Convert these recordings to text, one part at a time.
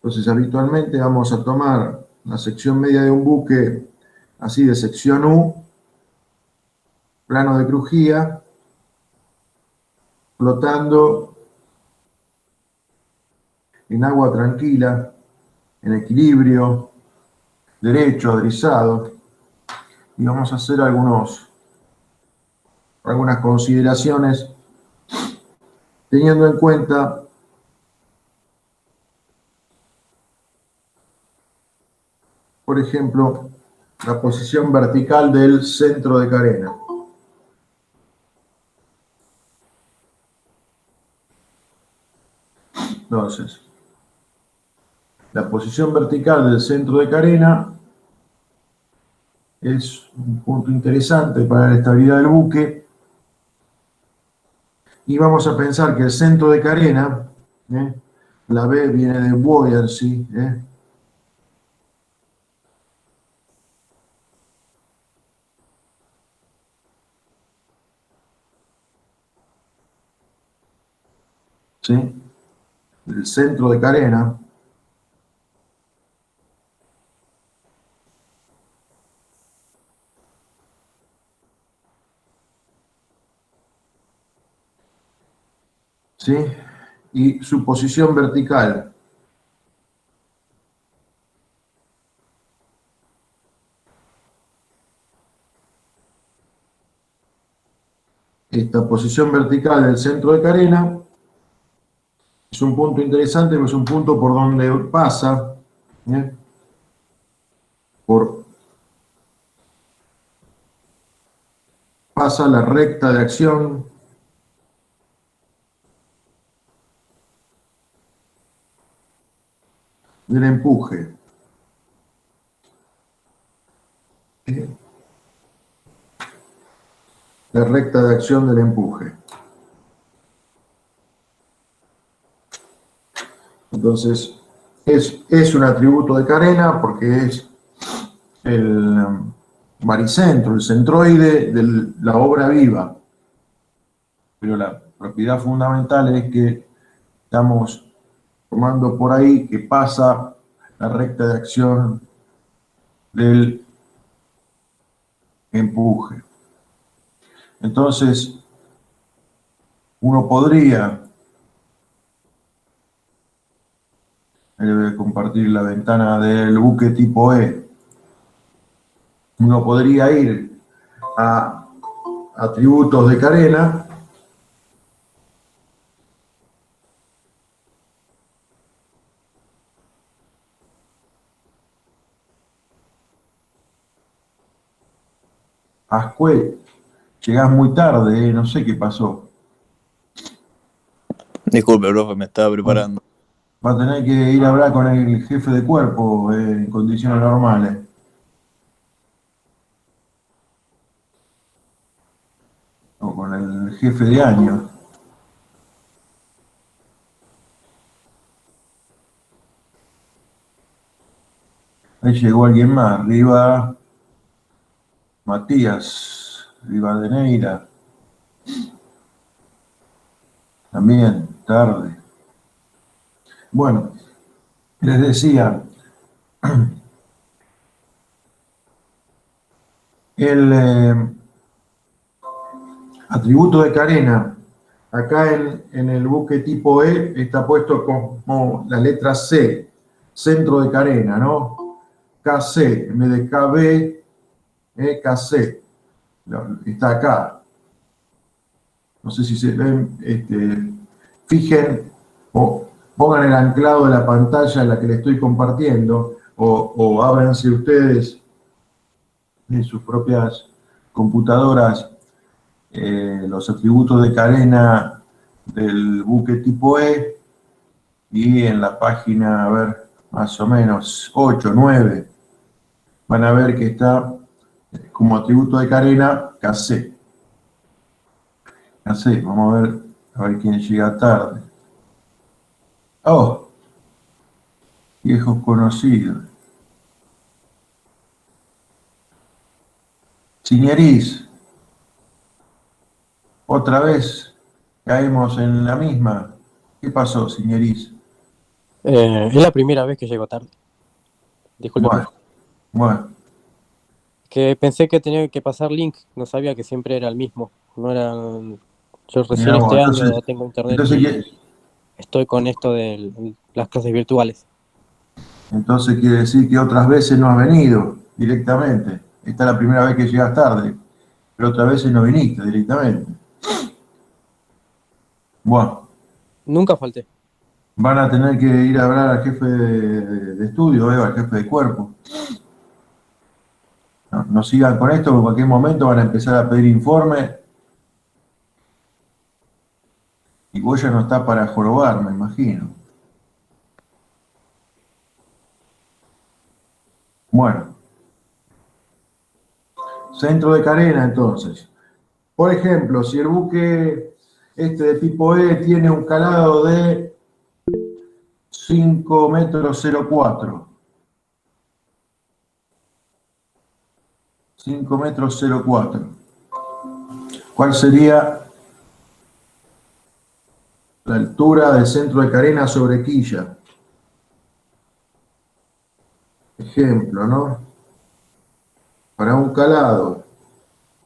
Entonces, habitualmente vamos a tomar la sección media de un buque así de sección U, plano de crujía, flotando en agua tranquila, en equilibrio, derecho, adrizado, y vamos a hacer algunas consideraciones teniendo en cuenta por ejemplo, la posición vertical del centro de carena. Entonces, la posición vertical del centro de carena es un punto interesante para la estabilidad del buque. Y vamos a pensar que el centro de carena, la B viene de buoyancy, ¿sí? El centro de carena ¿sí? Y su posición vertical. Esta posición vertical del centro de carena es un punto interesante, pero es un punto por donde pasa, pasa la recta de acción del empuje. La recta de acción del empuje. Entonces, es un atributo de carena porque es el baricentro, el centroide de la obra viva. Pero la propiedad fundamental es que estamos tomando por ahí que pasa la recta de acción del empuje. Entonces, uno podría, voy a compartir la ventana del buque tipo E, uno podría ir a atributos de carena Ascue, llegás muy tarde, no sé qué pasó. Disculpe, profe, me estaba preparando. Va a tener que ir a hablar con el jefe de cuerpo en condiciones normales. O con el jefe de año. Ahí llegó alguien más, Riva Matías, Rivadeneira. También, tarde. Bueno, les decía, el atributo de carena, acá en el buque tipo E, está puesto como la letra C, centro de carena, ¿no? KC, en vez de KB, KC, está acá. No sé si se ven, fijen o pongan el anclado de la pantalla en la que le estoy compartiendo o ábranse ustedes en sus propias computadoras los atributos de carena del buque tipo E y en la página, a ver, más o menos 8, 9, van a ver que está como atributo de carena KC. KC, vamos a ver quién llega tarde. Oh, viejos conocidos. Siñeriz, otra vez caemos en la misma. ¿Qué pasó, Siñeriz? Es la primera vez que llego tarde. Disculpe, Bueno, profe. bueno, Que pensé que tenía que pasar link, no sabía que siempre era el mismo. No era. Yo recién mirá vos, este año tengo internet entonces, y estoy con esto de las clases virtuales. entonces quiere decir que otras veces no has venido directamente. Esta es la primera vez que llegas tarde, pero otras veces no viniste directamente. Bueno, Nunca falté. van a tener que ir a hablar al jefe de estudio, al jefe de cuerpo. No, no sigan con esto, porque en cualquier momento van a empezar a pedir informe y vos ya no está para jorobar, me imagino. Bueno, centro de carena entonces. Por ejemplo, si el buque este de tipo E tiene un calado de 5 metros 04. 5 metros 04. ¿Cuál sería la altura del centro de carena sobre quilla? Ejemplo, ¿no? Para un calado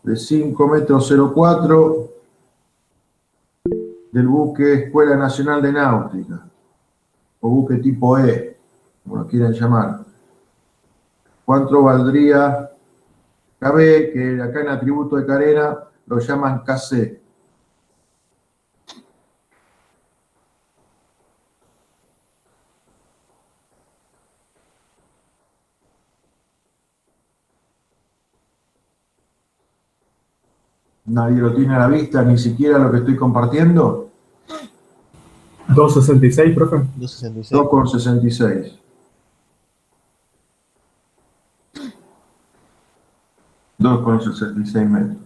de 5 metros 04 del buque Escuela Nacional de Náutica, o buque tipo E, como lo quieran llamar. ¿Cuánto valdría KB, que acá en atributo de carena lo llaman KC? Nadie lo tiene a la vista, ni siquiera lo que estoy compartiendo. 266, profe. 266. 2,66. 2,66 metros.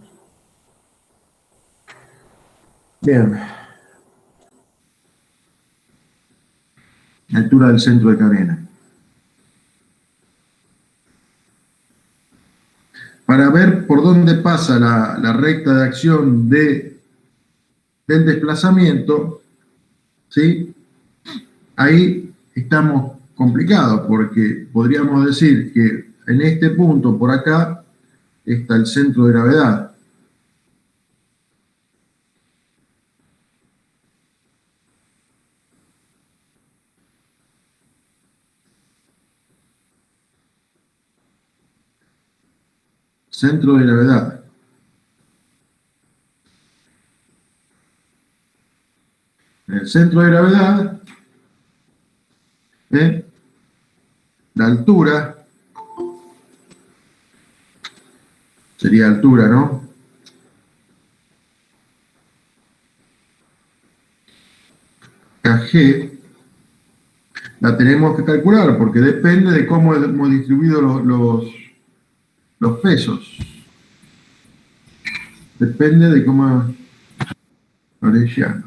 Bien. Altura del centro de carena. Para ver por dónde pasa la recta de acción del desplazamiento, ¿sí? Ahí estamos complicados porque podríamos decir que en este punto por acá está el centro de gravedad. Centro de gravedad. En el centro de gravedad, la altura, sería altura, ¿no? KG, la tenemos que calcular porque depende de cómo hemos distribuido los pesos. Depende de cómo... Arellano.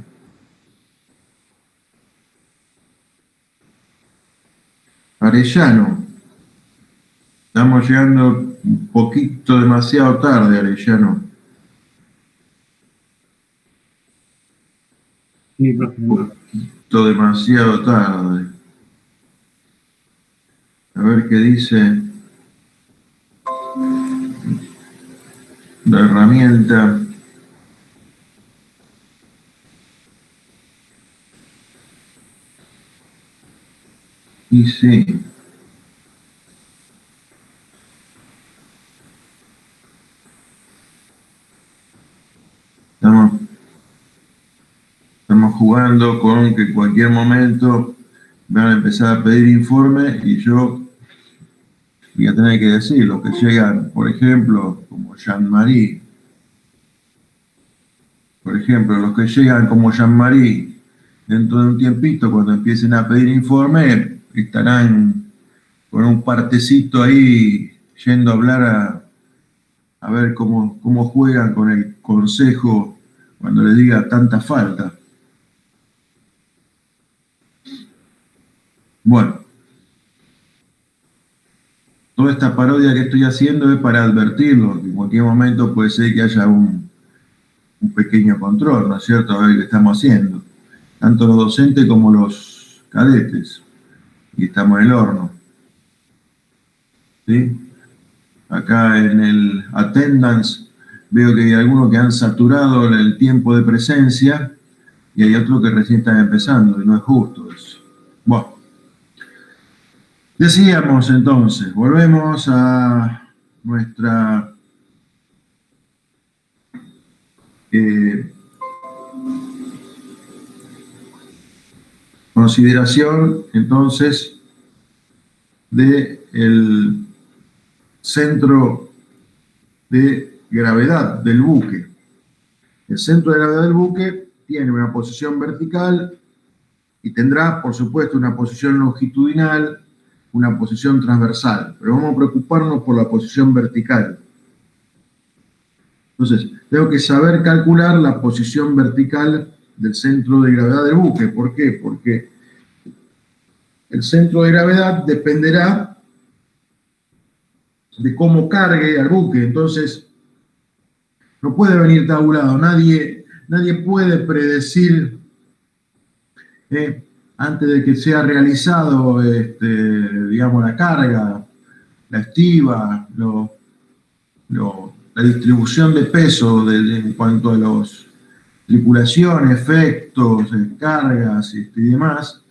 Arellano. Estamos llegando un poquito demasiado tarde, Arellano. Sí, profe. Un poquito demasiado tarde. A ver qué dice la herramienta. Y sí. Estamos jugando con que en cualquier momento van a empezar a pedir informe y yo voy a tener que decir los que llegan, por ejemplo, como Jean-Marie. Por ejemplo, los que llegan como Jean-Marie dentro de un tiempito, cuando empiecen a pedir informe, estarán con un partecito ahí yendo a hablar a ver cómo juegan con el consejo cuando les diga tanta falta. Bueno, toda esta parodia que estoy haciendo es para advertirlo, que en cualquier momento puede ser que haya un pequeño control, ¿no es cierto? A ver qué estamos haciendo, tanto los docentes como los cadetes. y estamos en el horno. ¿Sí? Acá en el attendance veo que hay algunos que han saturado el tiempo de presencia y hay otros que recién están empezando y no es justo eso. Bueno, decíamos entonces, volvemos a nuestra consideración entonces del centro de gravedad del buque. El centro de gravedad del buque tiene una posición vertical y tendrá, por supuesto, una posición longitudinal, una posición transversal, pero vamos a preocuparnos por la posición vertical. Entonces, tengo que saber calcular la posición vertical del centro de gravedad del buque. ¿Por qué? Porque el centro de gravedad dependerá de cómo cargue al buque. Entonces, no puede venir tabulado. Nadie puede predecir antes de que sea realizado, digamos, la carga, la estiva, la distribución de peso en cuanto a los tripulación, efectos, cargas y demás,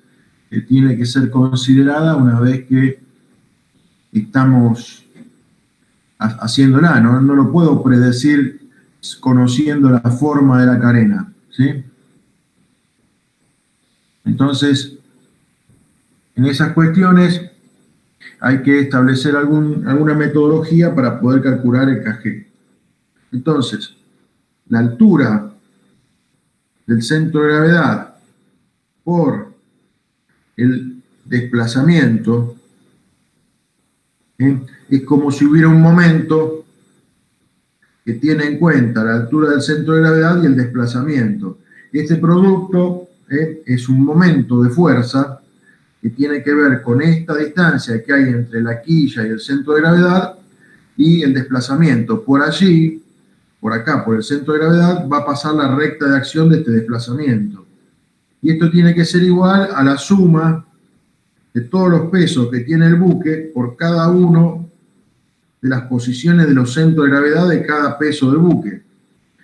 que tiene que ser considerada una vez que estamos haciéndola. No lo puedo predecir conociendo la forma de la carena, ¿sí? Entonces, en esas cuestiones hay que establecer alguna metodología para poder calcular el KG. Entonces, la altura del centro de gravedad por el desplazamiento es como si hubiera un momento que tiene en cuenta la altura del centro de gravedad y el desplazamiento. Este producto es un momento de fuerza que tiene que ver con esta distancia que hay entre la quilla y el centro de gravedad y el desplazamiento. Por allí, por acá, por el centro de gravedad, va a pasar la recta de acción de este desplazamiento. Y esto tiene que ser igual a la suma de todos los pesos que tiene el buque por cada uno de las posiciones de los centros de gravedad de cada peso del buque.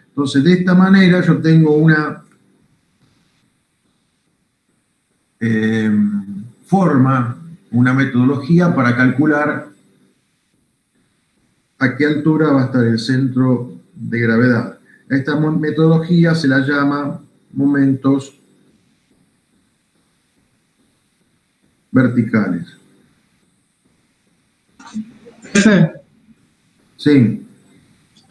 Entonces, de esta manera yo tengo una forma, una metodología para calcular a qué altura va a estar el centro de gravedad. A esta metodología se la llama momentos verticales. Profe, Sí.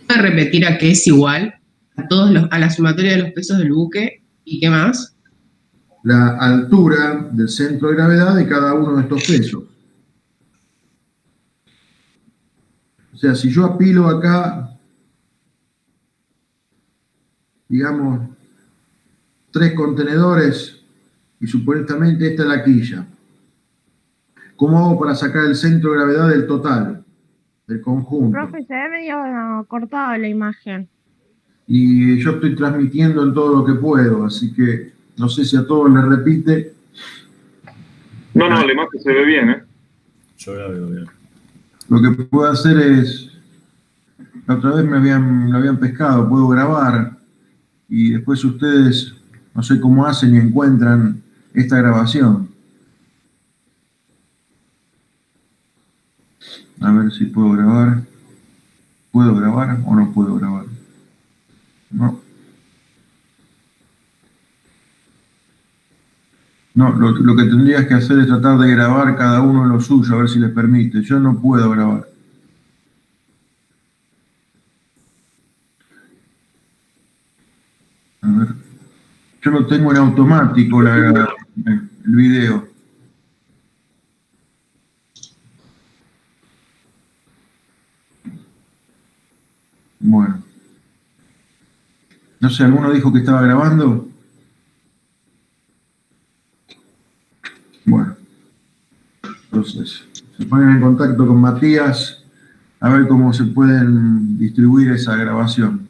¿puede repetir a qué es igual a la sumatoria de los pesos del buque y qué más? La altura del centro de gravedad de cada uno de estos pesos. O sea, si yo apilo acá, digamos, 3 contenedores y supuestamente esta es la quilla, ¿cómo hago para sacar el centro de gravedad del total, del conjunto? Profe, se ve medio cortada la imagen. Y yo estoy transmitiendo en todo lo que puedo, así que no sé si a todos les repite. No, la imagen se ve bien, ¿eh? Yo la veo bien. Lo que puedo hacer es, la otra vez me habían pescado, puedo grabar y después ustedes, no sé cómo hacen y encuentran esta grabación. A ver si puedo grabar. ¿Puedo grabar o no puedo grabar? No. No, lo que tendrías que hacer es tratar de grabar cada uno lo suyo, a ver si les permite. Yo no puedo grabar. A ver. Yo lo tengo en automático el video. Bueno. No sé, ¿alguno dijo que estaba grabando? Bueno. Entonces, se ponen en contacto con Matías a ver cómo se pueden distribuir esa grabación.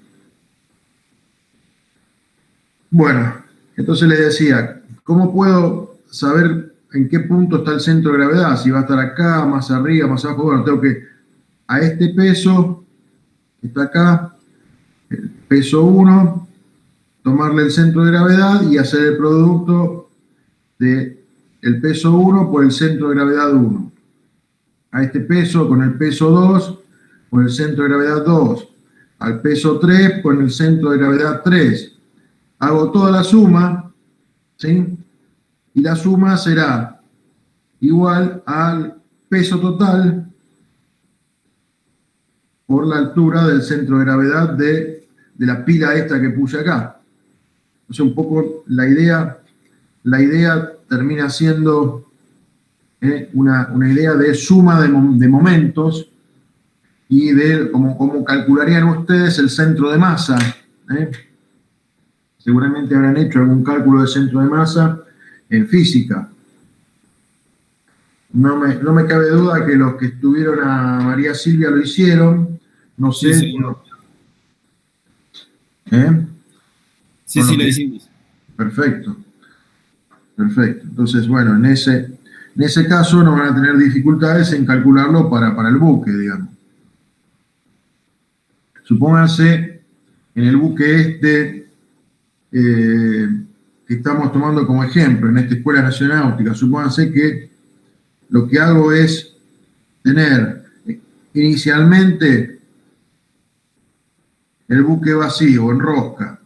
Bueno, entonces les decía, ¿cómo puedo saber en qué punto está el centro de gravedad, si va a estar acá, más arriba, más abajo. Bueno, tengo que a este peso que está acá, el peso 1, tomarle el centro de gravedad y hacer el producto de el peso 1 por el centro de gravedad 1. A este peso con el peso 2 por el centro de gravedad 2. Al peso 3 con el centro de gravedad 3. Hago toda la suma, ¿sí? Y la suma será igual al peso total por la altura del centro de gravedad de la pila esta que puse acá. Entonces, un poco la idea termina siendo una idea de suma de momentos y de cómo calcularían ustedes el centro de masa. Seguramente habrán hecho algún cálculo de centro de masa en física. No me cabe duda que los que estuvieron a María Silvia lo hicieron. No sé. Sí, sí, lo hicimos. Perfecto. Entonces, bueno, en ese caso no van a tener dificultades en calcularlo para el buque, digamos. Supónganse en el buque que estamos tomando como ejemplo en esta Escuela Nacional Náutica, supónganse que lo que hago es tener inicialmente el buque vacío, en rosca,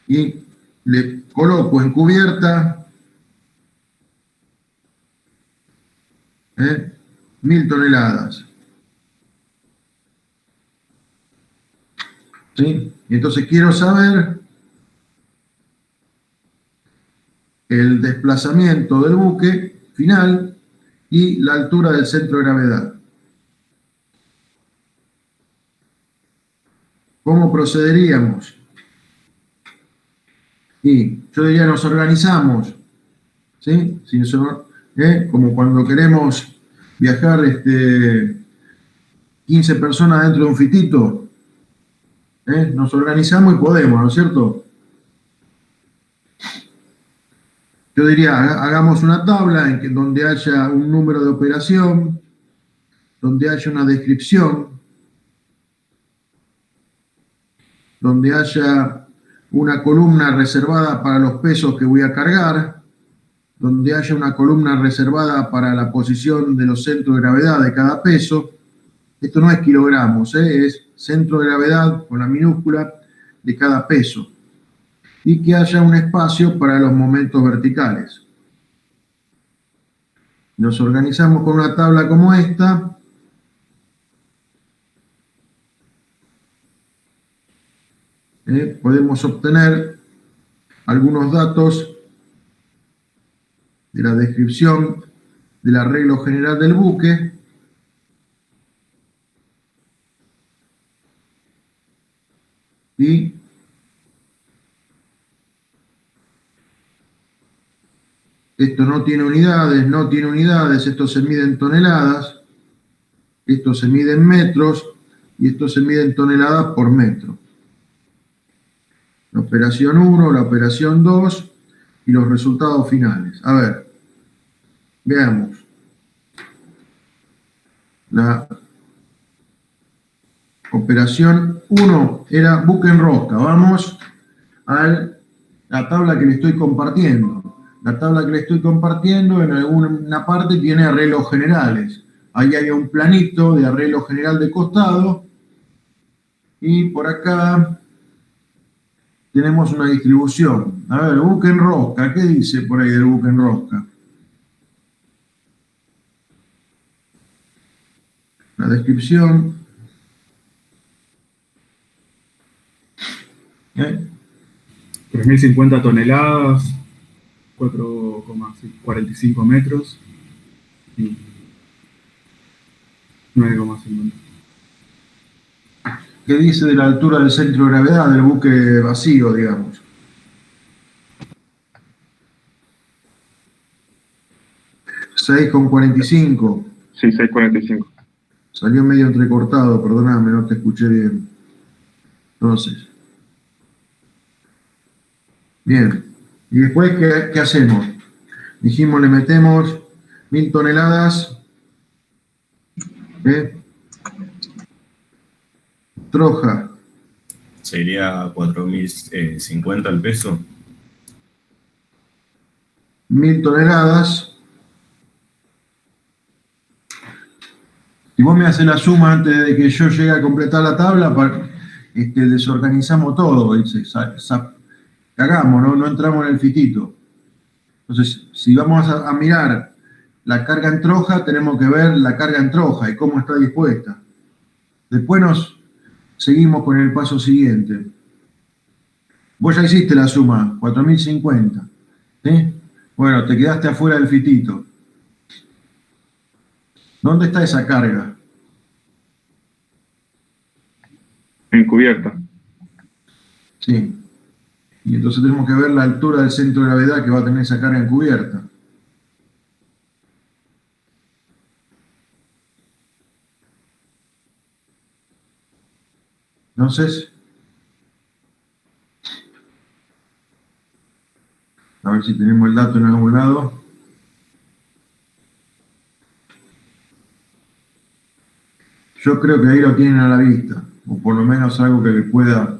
y le coloco en cubierta 1000 toneladas. ¿Sí? Y entonces quiero saber el desplazamiento del buque final y la altura del centro de gravedad. ¿Cómo procederíamos? Y yo diría, nos organizamos, ¿sí? Como cuando queremos viajar 15 personas dentro de un fitito. Nos organizamos y podemos, ¿no es cierto? Yo diría, hagamos una tabla donde haya un número de operación, donde haya una descripción, donde haya una columna reservada para los pesos que voy a cargar, donde haya una columna reservada para la posición de los centros de gravedad de cada peso. Esto no es kilogramos, es centro de gravedad con la minúscula de cada peso. Y que haya un espacio para los momentos verticales. Nos organizamos con una tabla como esta. Podemos obtener algunos datos de la descripción del arreglo general del buque. Y esto no tiene unidades, esto se mide en toneladas, esto se mide en metros y esto se mide en toneladas por metro. La operación 1, la operación 2 y los resultados finales. A ver, veamos. La operación 1 era buque en rosca. Vamos a la tabla que le estoy compartiendo. La tabla que le estoy compartiendo en alguna parte tiene arreglos generales. Ahí hay un planito de arreglo general de costado. Y por acá tenemos una distribución. A ver, buque en rosca. ¿Qué dice por ahí del buque en rosca? La descripción. 3.050 toneladas, 4,45 metros y 9,50. ¿Qué dice de la altura del centro de gravedad del buque vacío, digamos? ¿6,45? Sí, 6,45. Salió medio entrecortado, perdóname, no te escuché bien. Entonces. Bien. ¿Y después qué hacemos? Dijimos, le metemos 1000 toneladas de troja. Sería 4.050 el peso. 1000 toneladas. Si vos me haces la suma antes de que yo llegue a completar la tabla, desorganizamos todo, cagamos, no entramos en el fitito. Entonces, si vamos a mirar la carga en troja, tenemos que ver la carga en troja y cómo está dispuesta. Después seguimos con el paso siguiente. Vos ya hiciste la suma, 4050. ¿Sí? Bueno, te quedaste afuera del fitito. ¿Dónde está esa carga? Encubierta. Sí. Y entonces tenemos que ver la altura del centro de gravedad que va a tener esa carga encubierta. Entonces, a ver si tenemos el dato en algún lado. Yo creo que ahí lo tienen a la vista, o por lo menos algo que les pueda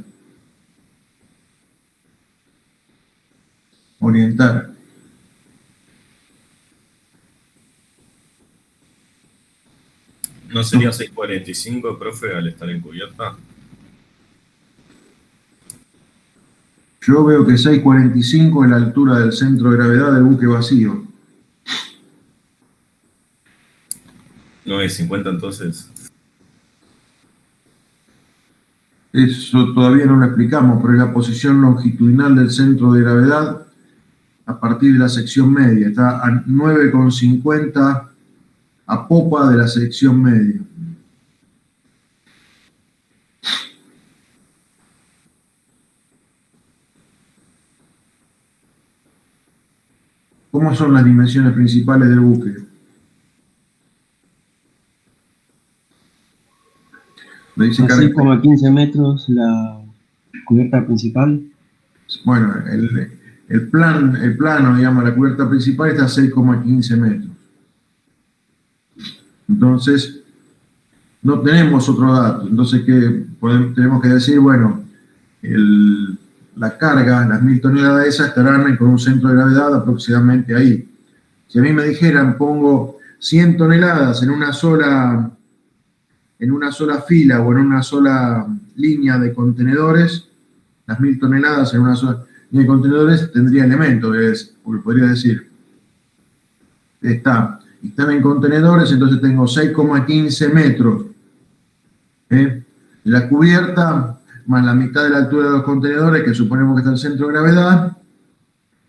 orientar. ¿No sería 6.45, profe, al estar encubierta? Yo veo que 6.45 es la altura del centro de gravedad del buque vacío. ¿No es 50 entonces? Eso todavía no lo explicamos, pero es la posición longitudinal del centro de gravedad a partir de la sección media. Está a 9,50 a popa de la sección media. ¿Cómo son las dimensiones principales del buque? Le dice A 6,15 metros la cubierta principal. Bueno, el plano, digamos, la cubierta principal está a 6,15 metros. Entonces, no tenemos otro dato. Entonces, tenemos que decir? Bueno, la carga, las 1000 toneladas esas estarán con un centro de gravedad aproximadamente ahí. Si a mí me dijeran, pongo 100 toneladas en una sola fila o en una sola línea de contenedores, las 1000 toneladas en una sola línea de contenedores, tendría elementos, porque podría decir, están en contenedores, entonces tengo 6,15 metros. La cubierta, más la mitad de la altura de los contenedores, que suponemos que está el centro de gravedad,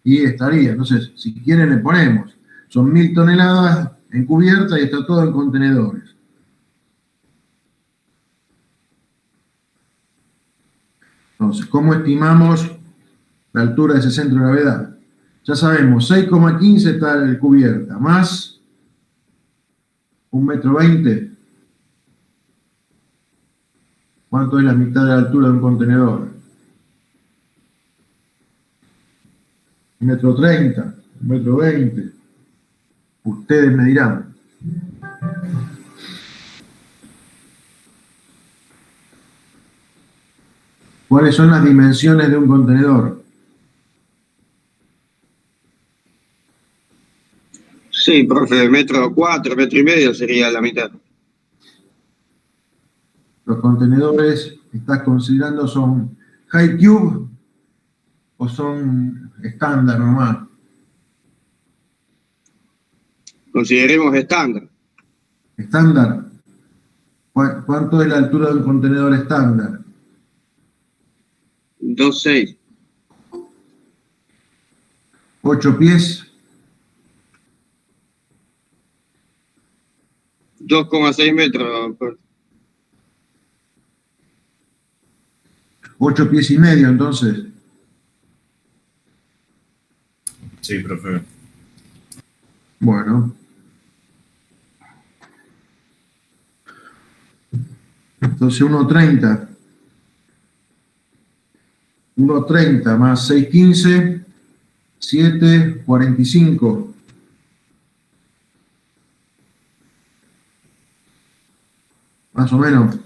y estaría. Entonces, si quieren le ponemos, son 1000 toneladas en cubierta y está todo en contenedores. Entonces, ¿cómo estimamos la altura de ese centro de gravedad? Ya sabemos, 6,15 está en cubierta, más 1,20 m. ¿Cuánto es la mitad de la altura de un contenedor? 1,30 m, 1,20 m. Ustedes me dirán. ¿Cuáles son las dimensiones de un contenedor? Sí, profe, 1,4 m, 1,5 m sería la mitad. ¿Los contenedores que estás considerando son high cube o son estándar nomás? Consideremos estándar. ¿Estándar? ¿Cuánto es la altura de un contenedor estándar? 2,6. 8 pies. 2,6 metros. 8 pies y medio, entonces. Sí, profe. Bueno. Entonces 1,30. 1,30 más 6,15, 7,45. Más o menos.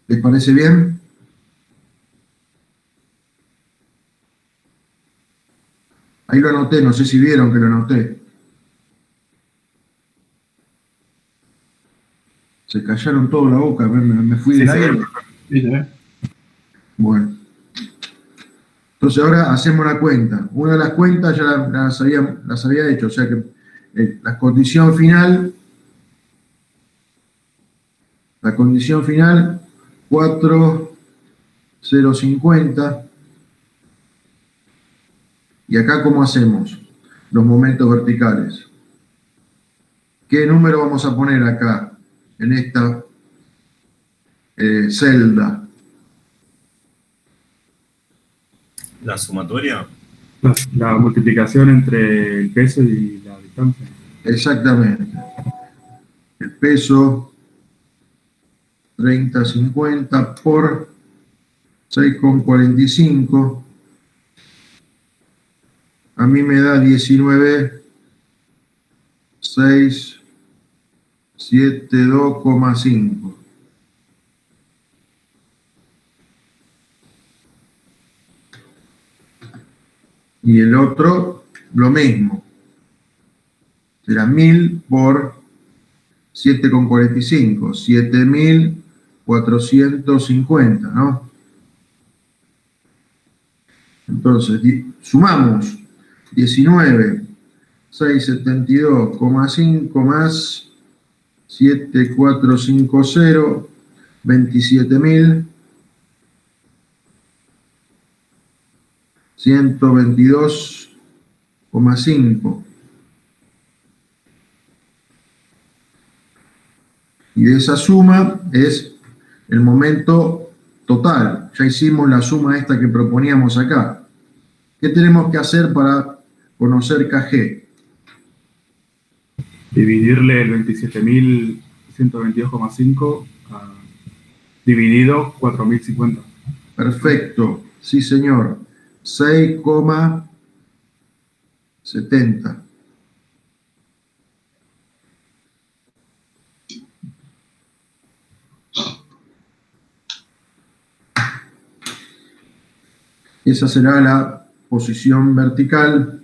¿Les parece bien? Ahí lo anoté, no sé si vieron que lo anoté. Se callaron toda la boca, me fui del aire. Sí, se ve. Bueno. Entonces ahora hacemos la cuenta. Una de las cuentas ya las había hecho, o sea que la condición final 4,050. Y acá, ¿cómo hacemos? Los momentos verticales. ¿Qué número vamos a poner acá, en esta celda? La sumatoria. La multiplicación entre el peso y la distancia. Exactamente. El peso 30,50 por 6,45. A mí me da 19,672,5. Y el otro, lo mismo. Será 1000 por 7,45. 7.450, ¿no? Entonces, sumamos 19,672,5 más 7,450, 27.122,5. Y de esa suma es el momento total. Ya hicimos la suma esta que proponíamos acá. ¿Qué tenemos que hacer para conocer KG? Dividirle el 27.122,5 dividido 4.050. Perfecto. Sí, señor. 6,70. Esa será la posición vertical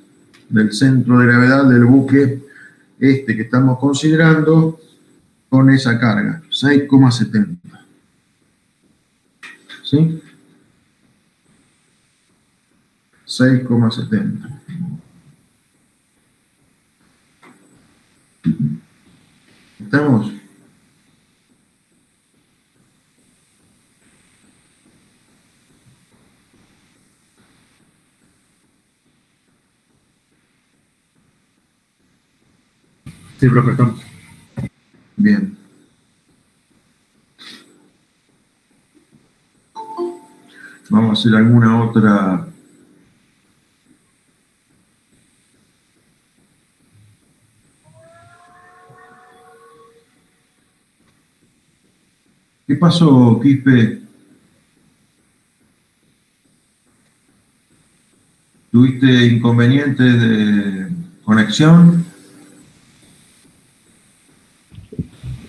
del centro de gravedad del buque que estamos considerando con esa carga, 6,70. ¿Sí? 6,70. ¿Estamos? Sí, profe, estamos. Bien. Vamos a hacer alguna otra. ¿Qué pasó, Quispe? ¿Tuviste inconvenientes de conexión?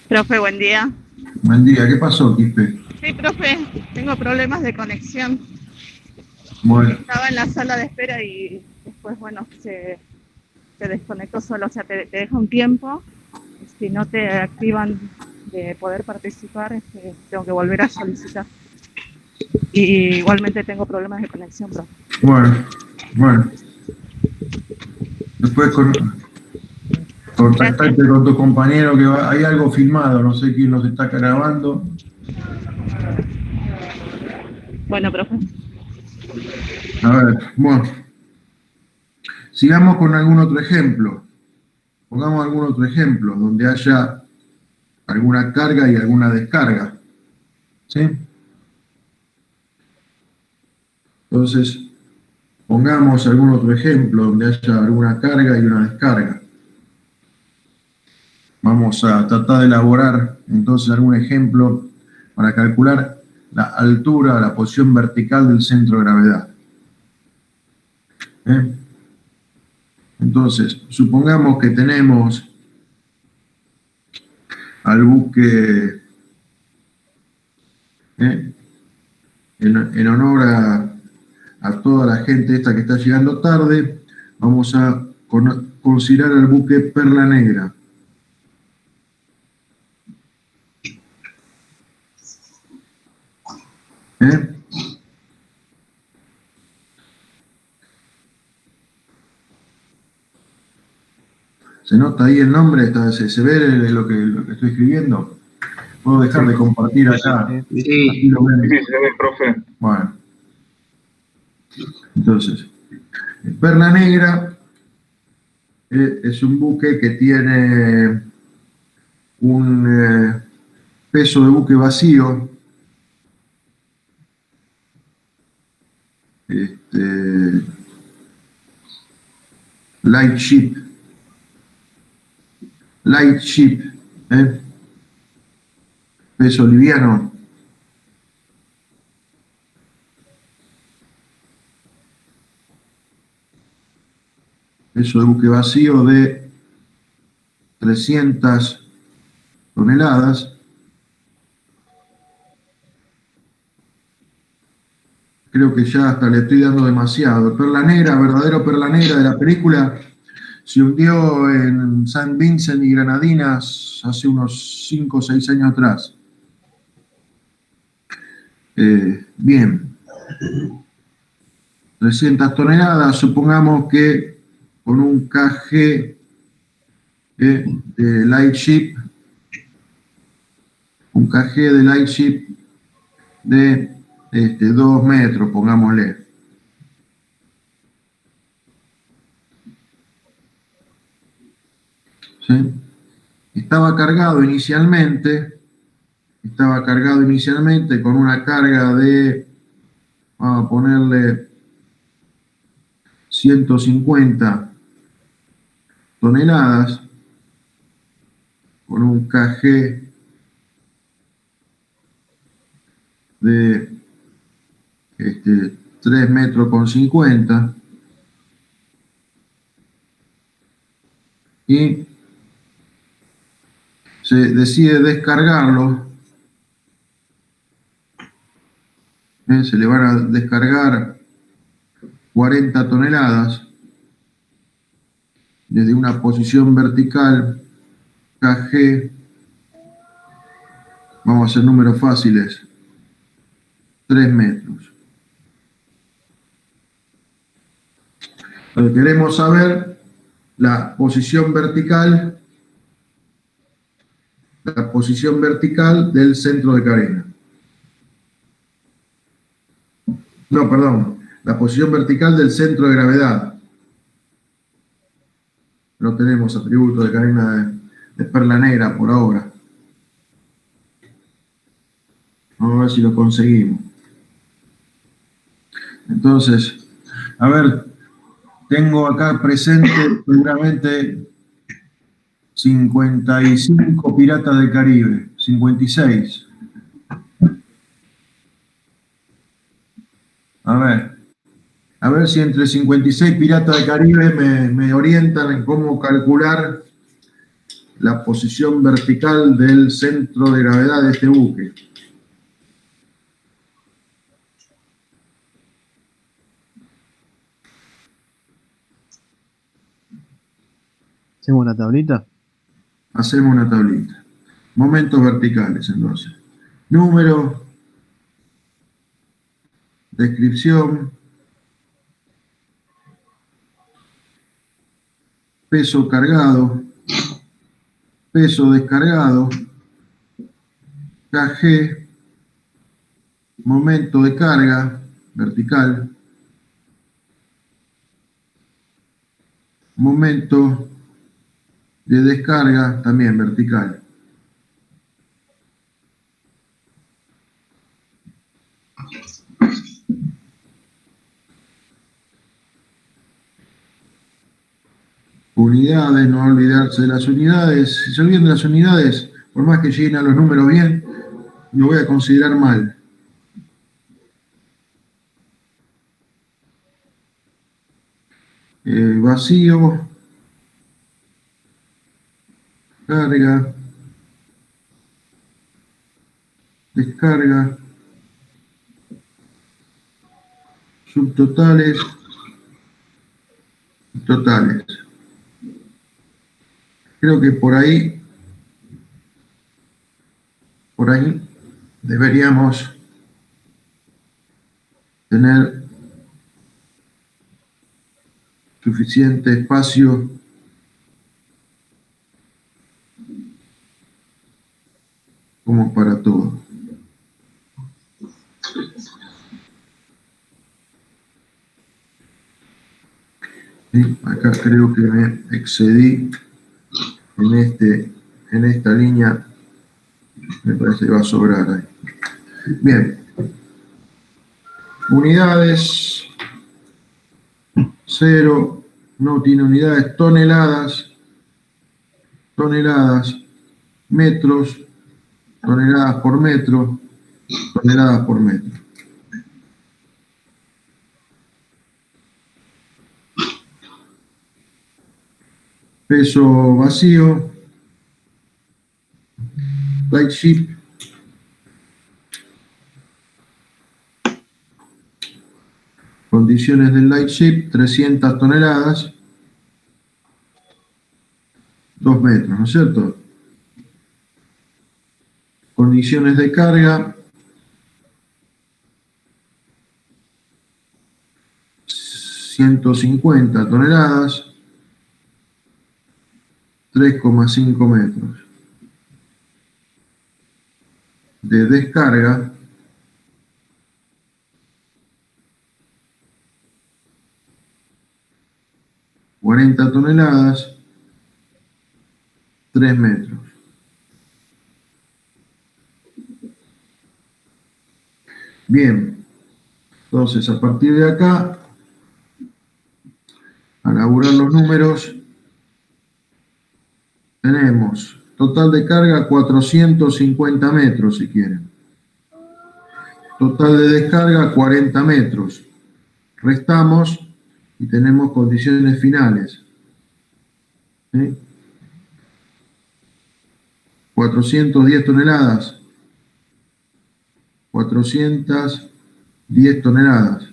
Profe, buen día. Buen día. ¿Qué pasó, Quispe? Sí, profe, tengo problemas de conexión. Bueno, Estaba en la sala de espera y después, bueno, se desconectó solo, o sea, te deja un tiempo. Si no te activan de poder participar, tengo que volver a solicitar. Y igualmente tengo problemas de conexión, profe. bueno. Después contactarte con tu compañero, que hay algo filmado, no sé quién nos está grabando. Bueno, profe. A ver, bueno. Sigamos con algún otro ejemplo. Pongamos algún otro ejemplo donde haya alguna carga y alguna descarga. ¿Sí? Entonces, pongamos algún otro ejemplo donde haya alguna carga y una descarga. Vamos a tratar de elaborar entonces algún ejemplo para calcular la altura, la posición vertical del centro de gravedad. Entonces, supongamos que tenemos al buque, en honor a toda la gente esta que está llegando tarde, vamos a considerar al buque Perla Negra. ¿Se nota ahí el nombre? ¿Se ve lo que estoy escribiendo? ¿Puedo dejar de compartir acá? Sí. Aquí lo ven. Sí, se ve, profe. Bueno. Entonces, Perla Negra es un buque que tiene un peso de buque vacío, light ship, peso liviano. Peso de buque vacío de 300 toneladas. Creo que ya hasta le estoy dando demasiado. Perla Negra, verdadero Perla Negra de la película, se hundió en San Vincent y Granadinas hace unos 5 o 6 años atrás. Bien. 300 toneladas, supongamos que con un KG de light ship, un KG de light ship de 2 metros, pongámosle. ¿Sí? Estaba cargado inicialmente con una carga de, vamos a ponerle 150 toneladas, con un KG de 3 metros con 50, y se decide descargarlo. Se le van a descargar 40 toneladas desde una posición vertical KG, vamos a hacer números fáciles, 3 metros. Queremos saber la posición vertical del centro de carena. No, perdón, la posición vertical del centro de gravedad. No tenemos atributo de carena de Perla Negra por ahora. Vamos a ver si lo conseguimos. Entonces, a ver, tengo acá presente seguramente 55 piratas del Caribe, 56. A ver si entre 56 piratas del Caribe me orientan en cómo calcular la posición vertical del centro de gravedad de este buque. ¿Hacemos una tablita? Hacemos una tablita. Momentos verticales, entonces. Número, descripción, peso cargado, peso descargado, KG, momento de carga vertical, momento de descarga también vertical. Unidades, no olvidarse de las unidades. Si se olvidan de las unidades, por más que lleguen a los números bien, lo voy a considerar mal. Vacío, carga, descarga, subtotales, totales. Creo que por ahí deberíamos tener suficiente espacio como para todo. Sí, acá creo que me excedí en esta línea, me parece que va a sobrar ahí. Bien. Unidades, 0, no tiene unidades, toneladas, metros, toneladas por metro, toneladas por metro. Peso vacío, lightship, condiciones del lightship, 300 toneladas, 2 metros, ¿no es cierto? Condiciones de carga, 150 toneladas, 3,5 metros. De descarga, 40 toneladas, 3 metros. Bien, entonces a partir de acá, a laburar los números, tenemos total de carga 450 metros si quieren. Total de descarga 40 metros. Restamos y tenemos condiciones finales. ¿Sí? 410 toneladas. 410 toneladas.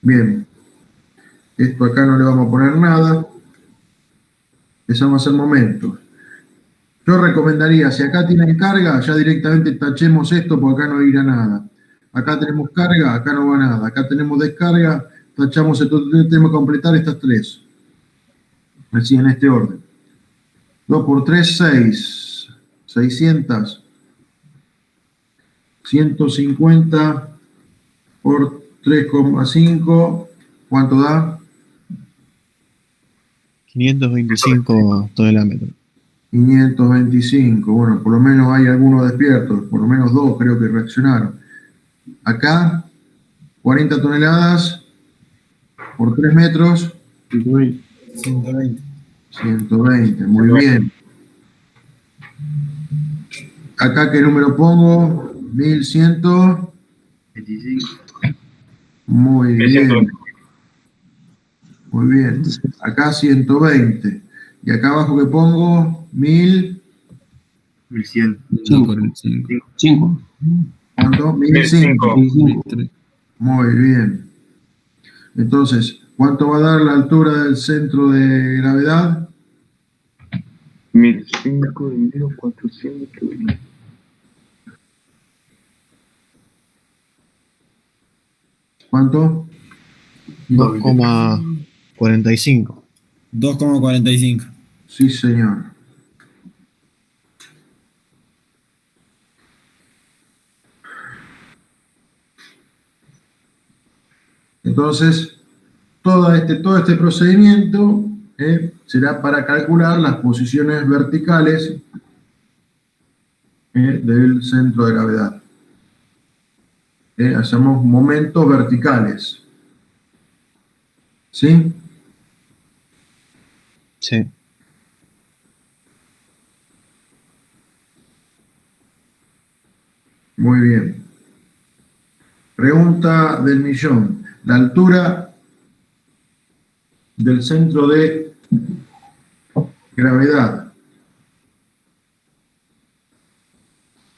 Bien. Esto acá no le vamos a poner nada. Empezamos a hacer momentos. Yo recomendaría, si acá tienen carga, ya directamente tachemos esto porque acá no irá nada. Acá tenemos carga, acá no va nada. Acá tenemos descarga, tachamos esto. Tenemos que completar estas tres. Así en este orden. 2 por 3, 6. 600. 150 por 3,5. ¿Cuánto da? 525 toneladas. 525. Bueno, por lo menos hay algunos despiertos. Por lo menos 2 creo que reaccionaron. Acá, 40 toneladas por 3 metros. 120. 120, muy bien. Acá, ¿qué número pongo? 1125. Muy bien. Muy bien. Acá 120. Y acá abajo que pongo 1100. 5. ¿Cuánto? 1005. Muy bien. Entonces, ¿cuánto va a dar la altura del centro de gravedad? 1005 dividido 400. ¿Cuánto? 2,45. 2,45. Sí, señor. Entonces, todo este procedimiento será para calcular las posiciones verticales del centro de gravedad. Hacemos momentos verticales. ¿Sí? Sí. Muy bien. Pregunta del millón. La altura del centro de gravedad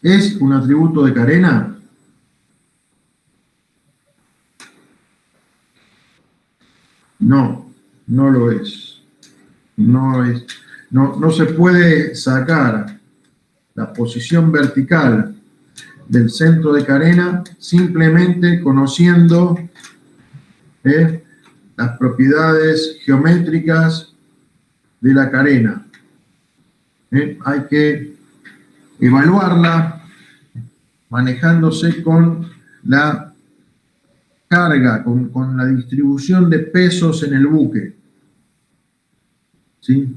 es un atributo de Carena? No, no lo es. No es. No se puede sacar la posición vertical del centro de Carena simplemente conociendo las propiedades geométricas de la carena. Hay que evaluarla manejándose con la carga, con la distribución de pesos en el buque. ¿Sí?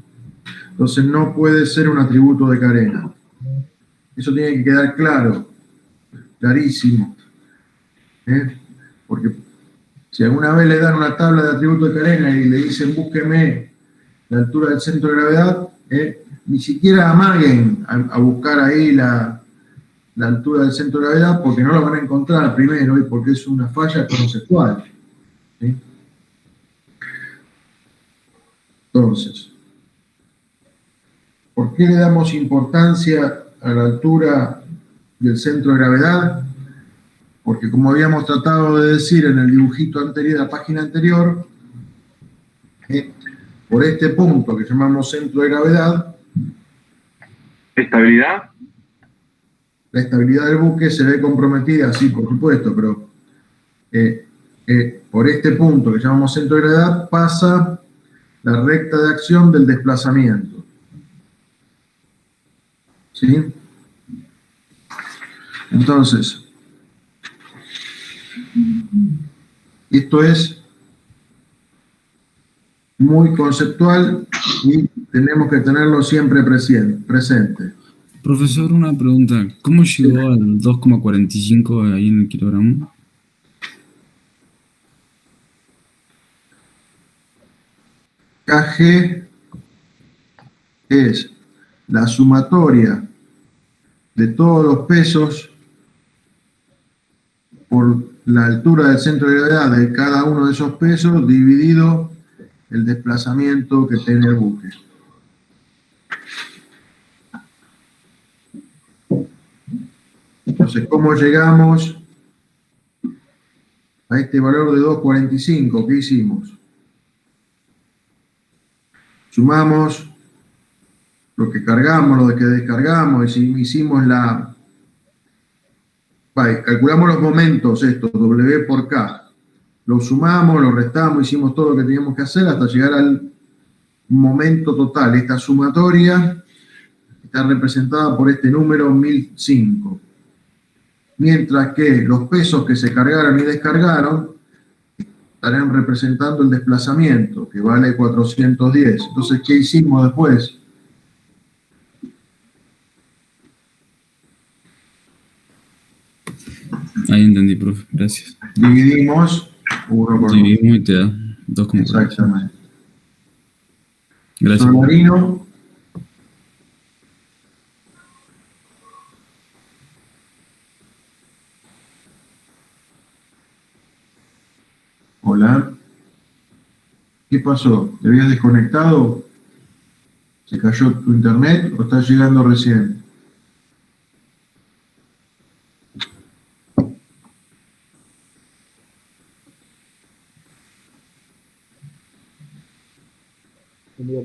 Entonces no puede ser un atributo de carena. Eso tiene que quedar claro, clarísimo. Porque si alguna vez le dan una tabla de atributos de carena y le dicen búsqueme la altura del centro de gravedad, ni siquiera amaguen a buscar ahí la altura del centro de gravedad, porque no lo van a encontrar primero y porque es una falla conceptual. ¿Sí? Entonces, ¿por qué le damos importancia a la altura del centro de gravedad? Porque como habíamos tratado de decir en el dibujito anterior, de la página anterior, por este punto que llamamos centro de gravedad, ¿Estabilidad? la estabilidad del buque se ve comprometida, sí, por supuesto, pero por este punto que llamamos centro de gravedad pasa la recta de acción del desplazamiento. ¿Sí? Entonces, esto es muy conceptual y tenemos que tenerlo siempre presente. Profesor, una pregunta. ¿Cómo llegó al 2,45 ahí en el kilogramo? KG es la sumatoria de todos los pesos por la altura del centro de gravedad de cada uno de esos pesos dividido el desplazamiento que tiene el buque. Entonces, ¿cómo llegamos a este valor de 2,45? ¿Qué hicimos? Sumamos lo que cargamos, lo que descargamos, y hicimos calculamos los momentos, estos, W por K. Lo sumamos, lo restamos, hicimos todo lo que teníamos que hacer hasta llegar al momento total. Esta sumatoria está representada por este número 1005. Mientras que los pesos que se cargaron y descargaron estarán representando el desplazamiento, que vale 410. Entonces, ¿qué hicimos después? Ahí entendí, profe. Gracias. Dividimos 1 por 2. Dividimos y te da 2,45. Exactamente. Gracias. Solarino. Hola. ¿Qué pasó? ¿Te habías desconectado? ¿Se cayó tu internet o estás llegando recién?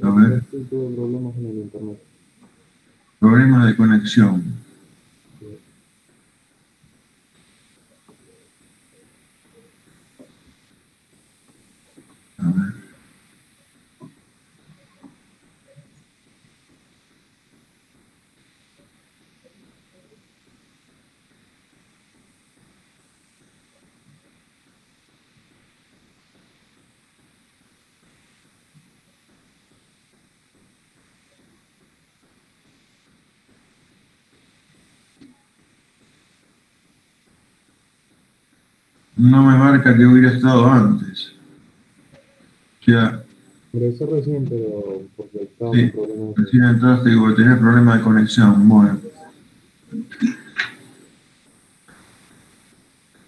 A ver. Tuve problemas en el internet. Problemas de conexión. A ver. No me marca que hubiera estado antes. O sea, Ingresé recién, pero porque estaba sí, con problemas. recién entraste y vos tenés problemas de conexión. Bueno.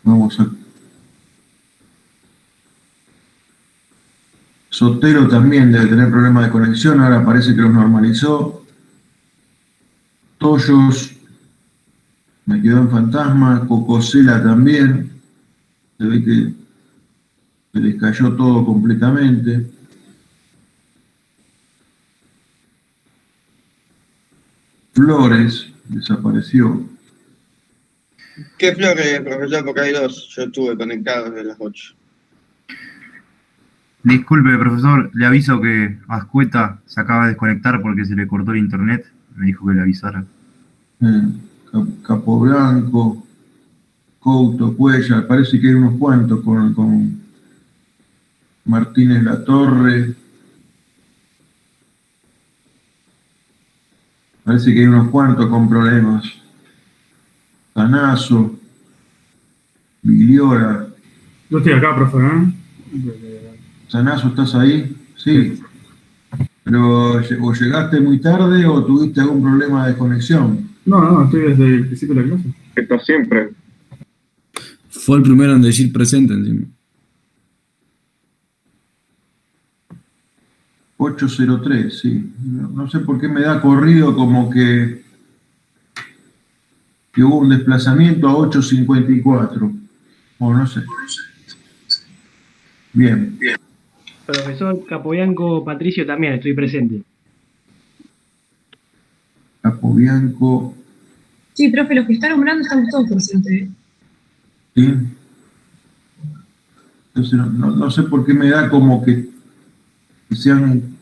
Vamos a Sotero también debe tener problemas de conexión, ahora parece que los normalizó. Toyos me quedó en fantasma, Cocosela también, se ve que se les cayó todo completamente. Flores desapareció. ¿Qué flores, profesor? Porque hay dos. Yo estuve conectado desde las 8. Disculpe, profesor, le aviso que Ascueta se acaba de desconectar porque se le cortó el internet. Me dijo que le avisara. Capoblanco, Couto, Cuellar, parece que hay unos cuantos con Martínez Latorre. Parece que hay unos cuantos con problemas. Canazo, Vigliora. Yo estoy acá, profe, ¿eh? Sanazo, ¿estás ahí? Sí. Pero o llegaste muy tarde o tuviste algún problema de conexión. No, estoy desde el principio de la clase. Está siempre. Fue el primero en decir presente encima. 803, sí. No sé por qué me da corrido como que hubo un desplazamiento a 854. O no sé. Bien. Profesor Capobianco Patricio también, estoy presente. Capobianco. Sí, profe, los que está nombrando estamos todos presentes. ¿Sí? Entonces no sé por qué me da como que se han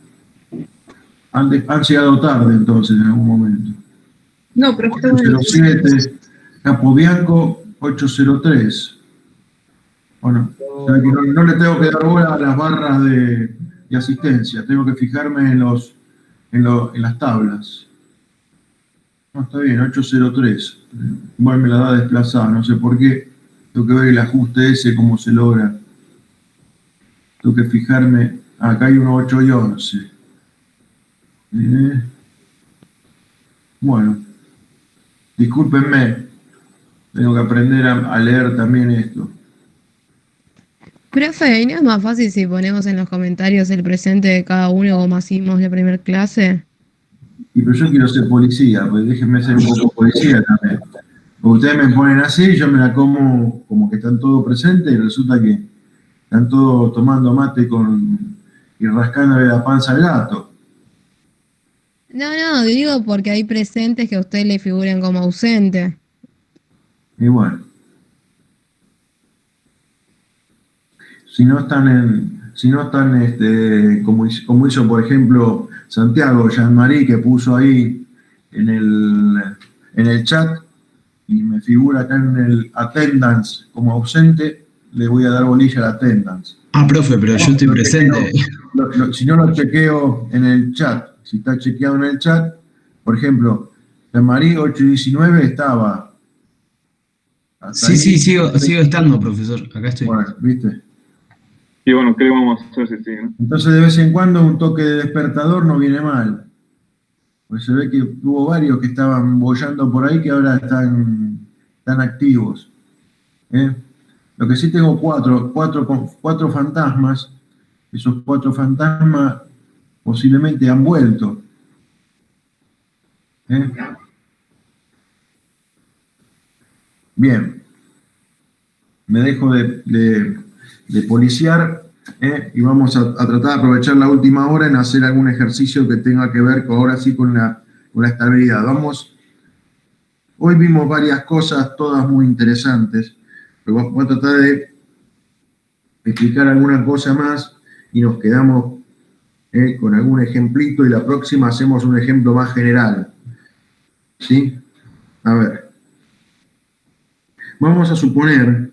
llegado tarde entonces en algún momento. No, pero estamos 807, Capobianco 803. Bueno, o sea que no le tengo que dar bola a las barras de asistencia, tengo que fijarme en las tablas. No, está bien, 803. Igual me la da desplazada, no sé por qué. Tengo que ver el ajuste ese, cómo se logra. Tengo que fijarme. Acá hay uno 8 y 11. Bueno, discúlpenme. Tengo que aprender a leer también esto. Profe, ¿y no es más fácil si ponemos en los comentarios el presente de cada uno como hicimos la primera clase? Y pero yo quiero ser policía, pues déjenme ser un poco policía también. Porque ustedes me ponen así, yo me la como que están todos presentes y resulta que están todos tomando mate y rascándole la panza al gato. No, digo porque hay presentes que a usted le figuran como ausente. Y bueno. Si no están como hizo por ejemplo Santiago Jean-Marie, que puso ahí en el chat y me figura acá en el attendance como ausente, le voy a dar bolilla al attendance. Ah, profe, pero yo estoy presente. Si no lo chequeo en el chat, si está chequeado en el chat, por ejemplo, Jean-Marie 819 estaba. Sí, sigo estando, profesor. Acá estoy. Bueno, ¿viste? Y bueno, ¿qué le vamos a hacer si sigue, no? Entonces, de vez en cuando un toque de despertador no viene mal. Pues se ve que hubo varios que estaban boyando por ahí que ahora están activos. Lo que sí tengo cuatro fantasmas. Esos 4 fantasmas posiblemente han vuelto. Bien. Me dejo de policiar y vamos a tratar de aprovechar la última hora en hacer algún ejercicio que tenga que ver ahora sí con la estabilidad. Hoy vimos varias cosas, todas muy interesantes, pero voy a tratar de explicar alguna cosa más y nos quedamos con algún ejemplito y la próxima hacemos un ejemplo más general. ¿Sí? A ver. Vamos a suponer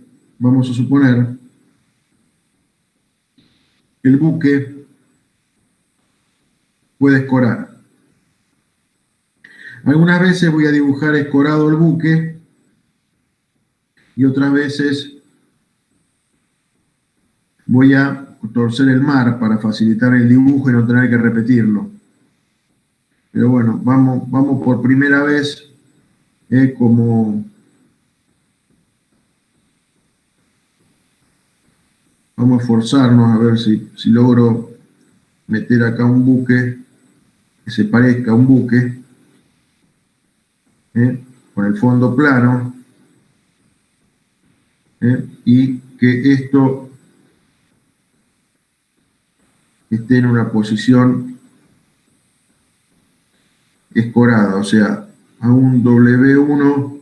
que el buque puede escorar. Algunas veces voy a dibujar escorado el buque y otras veces voy a torcer el mar para facilitar el dibujo y no tener que repetirlo. Pero bueno, vamos por primera vez vamos a esforzarnos a ver si logro meter acá un buque que se parezca a un buque, con el fondo plano, y que esto esté en una posición escorada, o sea, a un W1,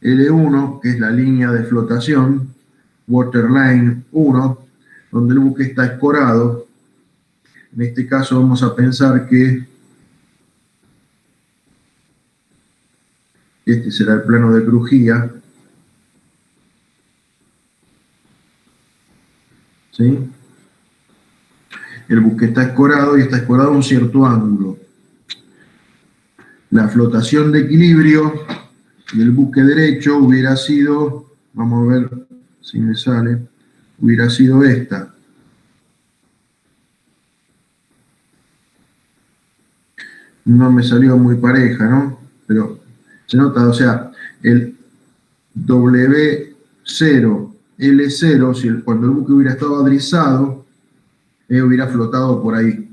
L1, que es la línea de flotación, waterline 1, donde el buque está escorado. En este caso vamos a pensar que este será el plano de crujía, ¿sí? El buque está escorado y está escorado a un cierto ángulo. La flotación de equilibrio del buque derecho hubiera sido, vamos a ver si me sale, hubiera sido esta. No me salió muy pareja, ¿no? Pero se nota, o sea, el W0, L0, cuando el buque hubiera estado adrizado, hubiera flotado por ahí.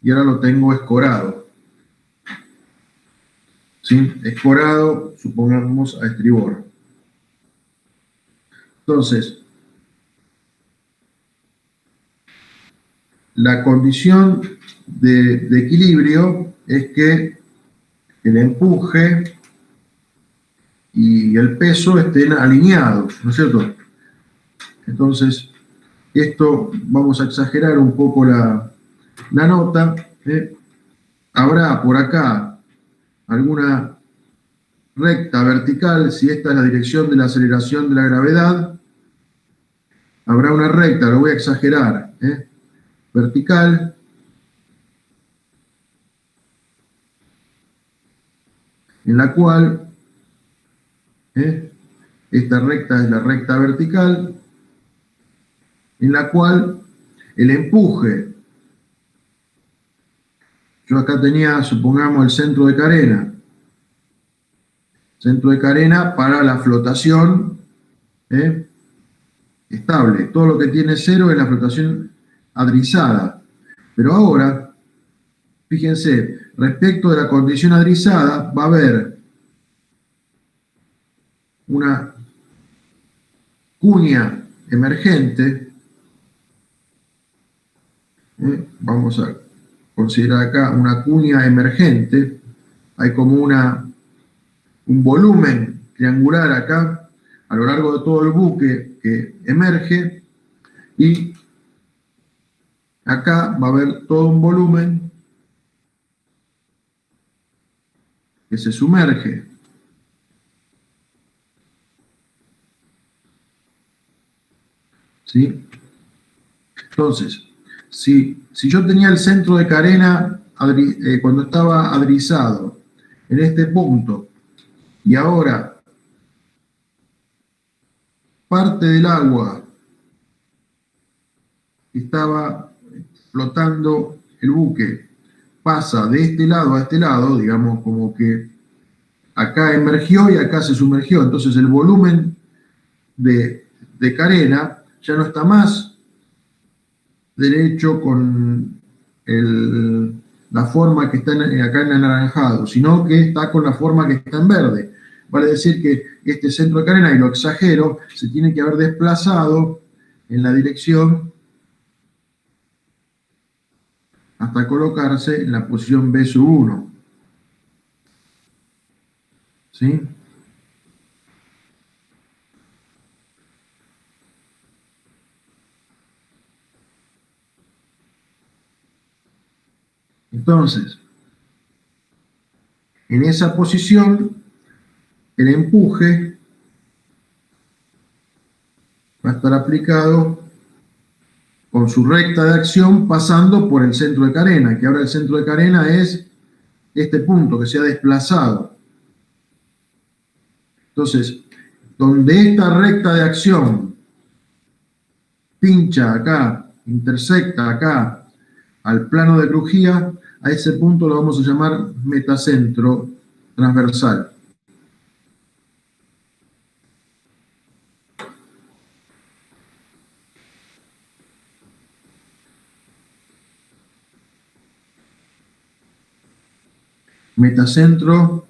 Y ahora lo tengo escorado. ¿Sí? Escorado, supongamos, a estribor. Entonces, la condición de equilibrio es que el empuje y el peso estén alineados, ¿no es cierto? Entonces, esto vamos a exagerar un poco la nota. Habrá por acá alguna recta vertical, si esta es la dirección de la aceleración de la gravedad, habrá una recta, lo voy a exagerar, vertical, en la cual esta recta es la recta vertical, en la cual el empuje, yo acá tenía, supongamos, el centro de carena para la flotación estable. Todo lo que tiene cero es la flotación adrizada. Pero ahora, fíjense, respecto de la condición adrizada, va a haber una cuña emergente. Vamos a considerar acá una cuña emergente. Hay como un volumen triangular acá a lo largo de todo el buque que emerge, y acá va a haber todo un volumen que se sumerge. ¿Sí? Entonces, si yo tenía el centro de carena cuando estaba adrizado en este punto, y ahora parte del agua que estaba flotando el buque pasa de este lado a este lado, digamos como que acá emergió y acá se sumergió, entonces el volumen de carena ya no está más derecho con la forma que está acá en anaranjado, sino que está con la forma que está en verde. Vale decir que este centro de carena, y lo exagero, se tiene que haber desplazado en la dirección hasta colocarse en la posición B sub 1. ¿Sí? Entonces, en esa posición, el empuje va a estar aplicado con su recta de acción pasando por el centro de carena, que ahora el centro de carena es este punto que se ha desplazado. Entonces, donde esta recta de acción pincha acá, intersecta acá al plano de crujía, a ese punto lo vamos a llamar metacentro transversal. Metacentro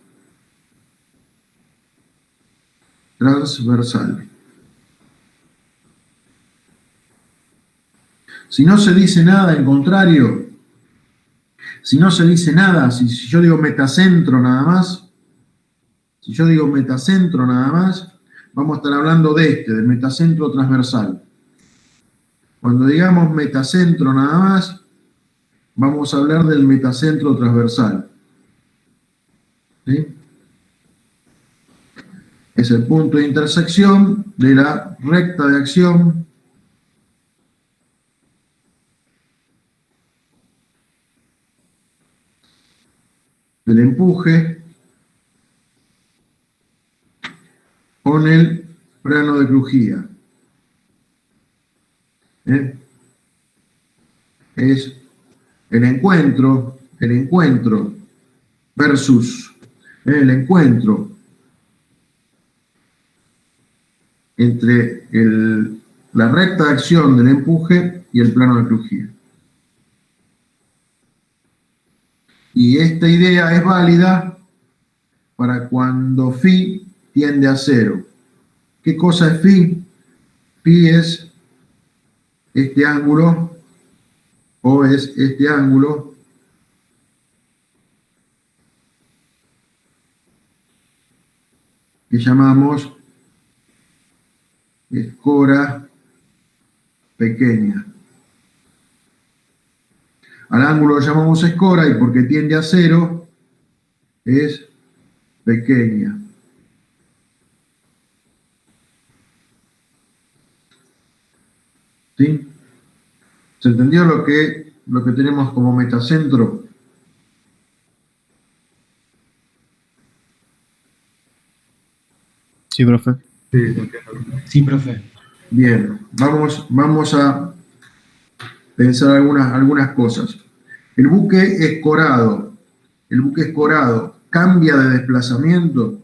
transversal. Si no se dice nada en contrario, si no se dice nada, si yo digo metacentro nada más, si yo digo metacentro nada más, vamos a estar hablando de del metacentro transversal. Cuando digamos metacentro nada más, vamos a hablar del metacentro transversal. ¿Sí? Es el punto de intersección de la recta de acción del empuje con el plano de crujía. Es el encuentro versus el encuentro entre la recta de acción del empuje y el plano de crujía. Y esta idea es válida para cuando phi tiende a 0. ¿Qué cosa es phi? Phi es este ángulo, o es este ángulo que llamamos escora pequeña. Al ángulo lo llamamos escora y porque tiende a 0 es pequeña. ¿Sí? ¿Se entendió lo que tenemos como metacentro? Sí, profe. Sí, profe. Bien, vamos a pensar algunas cosas. El buque escorado cambia de desplazamiento.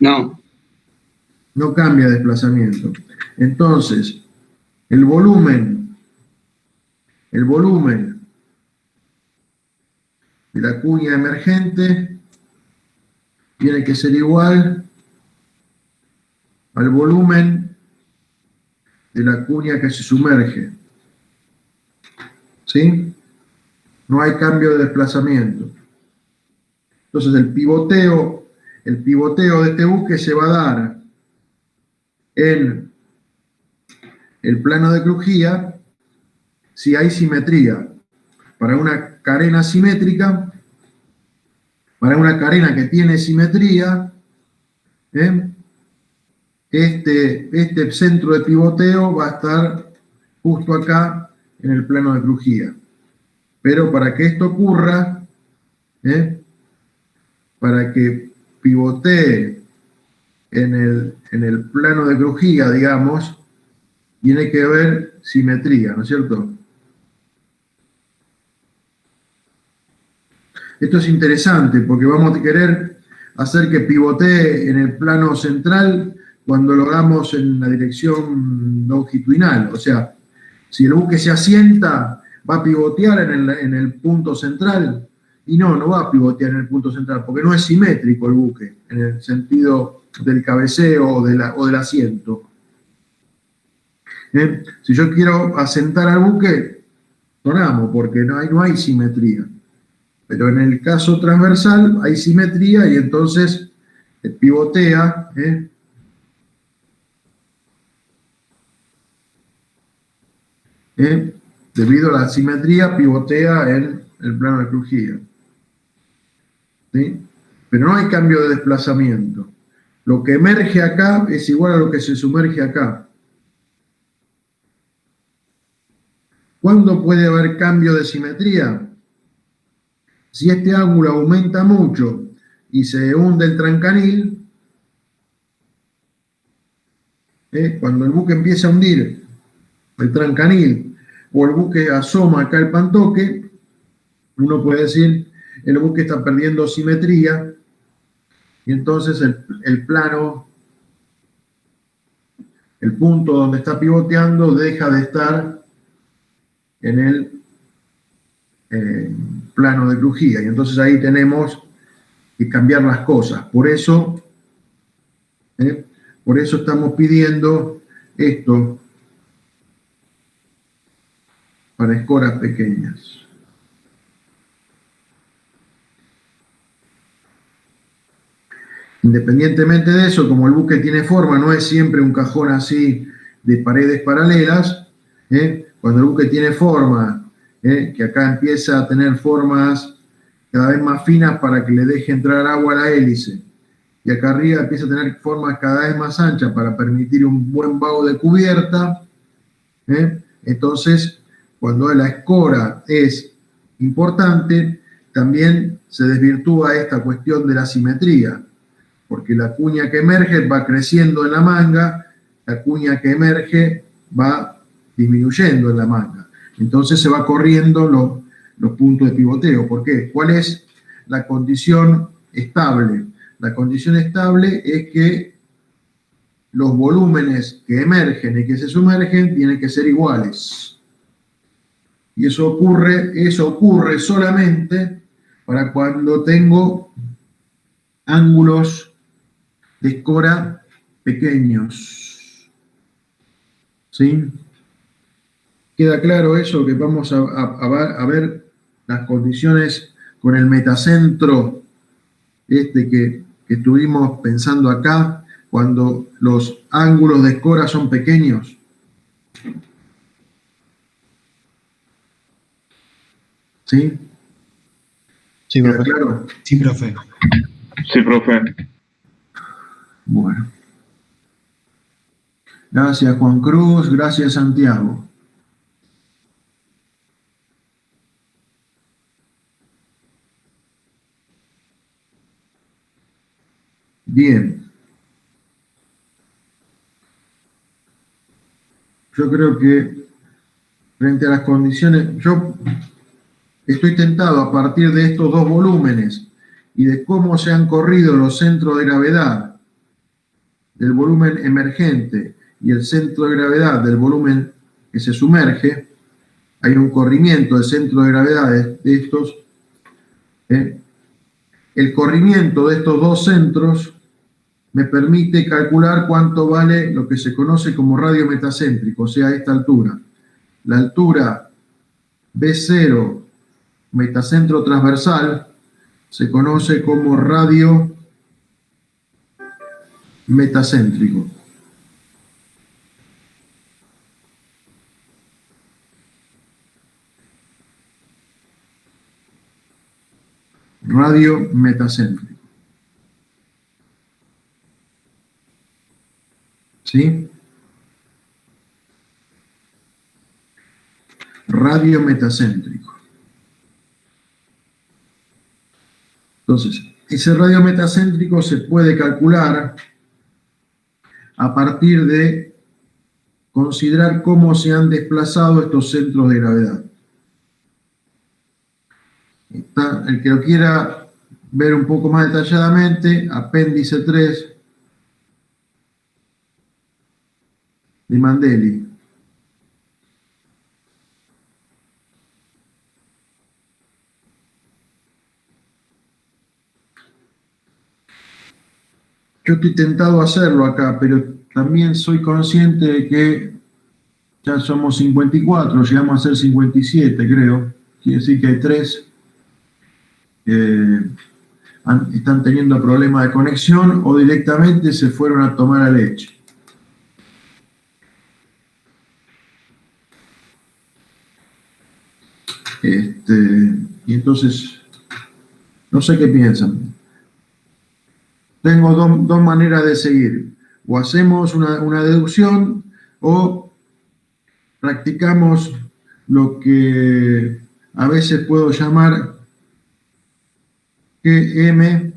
No. No cambia de desplazamiento. Entonces, el volumen de la cuña emergente tiene que ser igual al volumen de la cuña que se sumerge. ¿Sí? No hay cambio de desplazamiento. Entonces el pivoteo de este buque se va a dar en el plano de crujía si hay simetría. Para una carena simétrica, para una carena que tiene simetría, este centro de pivoteo va a estar justo acá en el plano de crujía. Pero para que esto ocurra, para que pivotee en el plano de crujía, digamos, tiene que haber simetría, ¿no es cierto? Esto es interesante porque vamos a querer hacer que pivotee en el plano central cuando lo hagamos en la dirección longitudinal. O sea, si el buque se asienta, va a pivotear en el punto central. Y no va a pivotear en el punto central, porque no es simétrico el buque, en el sentido del cabeceo o del asiento. Si yo quiero asentar al buque, sonamos, porque no hay simetría. Pero en el caso transversal hay simetría y entonces pivotea, debido a la simetría, pivotea en el plano de crujía. ¿Sí? Pero no hay cambio de desplazamiento. Lo que emerge acá es igual a lo que se sumerge acá. ¿Cuándo puede haber cambio de simetría? Si este ángulo aumenta mucho y se hunde el trancanil, cuando el buque empieza a hundir el trancanil o el buque asoma acá el pantoque, uno puede decir el buque está perdiendo simetría y entonces el plano, el punto donde está pivoteando deja de estar en plano de crujía. Y entonces ahí tenemos que cambiar las cosas. Por eso estamos pidiendo esto para escoras pequeñas. Independientemente de eso, como el buque tiene forma, no es siempre un cajón así de paredes paralelas. Cuando el buque tiene forma, que acá empieza a tener formas cada vez más finas para que le deje entrar agua a la hélice, y acá arriba empieza a tener formas cada vez más anchas para permitir un buen vago de cubierta, entonces cuando la escora es importante, también se desvirtúa esta cuestión de la simetría, porque la cuña que emerge va creciendo en la manga, la cuña que emerge va disminuyendo en la manga. Entonces se va corriendo los puntos de pivoteo. ¿Por qué? ¿Cuál es la condición estable? La condición estable es que los volúmenes que emergen y que se sumergen tienen que ser iguales. Y eso ocurre solamente para cuando tengo ángulos de escora pequeños. ¿Sí? ¿Queda claro eso? Que vamos a ver las condiciones con el metacentro que estuvimos pensando acá, cuando los ángulos de escora son pequeños. ¿Sí? Sí, profe. Claro. Sí, profe. Sí, profe. Bueno. Gracias, Juan Cruz. Gracias, Santiago. Bien. Yo creo que frente a las condiciones, yo estoy tentado a partir de estos dos volúmenes y de cómo se han corrido los centros de gravedad del volumen emergente y el centro de gravedad del volumen que se sumerge, hay un corrimiento del centro de gravedad de estos. El corrimiento de estos dos centros me permite calcular cuánto vale lo que se conoce como radio metacéntrico, o sea, esta altura. La altura B0 metacentro transversal se conoce como radio metacéntrico. Radio metacéntrico. ¿Sí? Radio metacéntrico. Entonces, ese radio metacéntrico se puede calcular a partir de considerar cómo se han desplazado estos centros de gravedad. El que lo quiera ver un poco más detalladamente, apéndice 3 de Mandeli. Yo estoy tentado a hacerlo acá, pero también soy consciente de que ya somos 54, llegamos a ser 57, creo. Quiere decir que hay 3 están teniendo problemas de conexión o directamente se fueron a tomar la leche. Y entonces, no sé qué piensan. Tengo dos maneras de seguir. O hacemos una deducción o practicamos lo que a veces puedo llamar GMFF.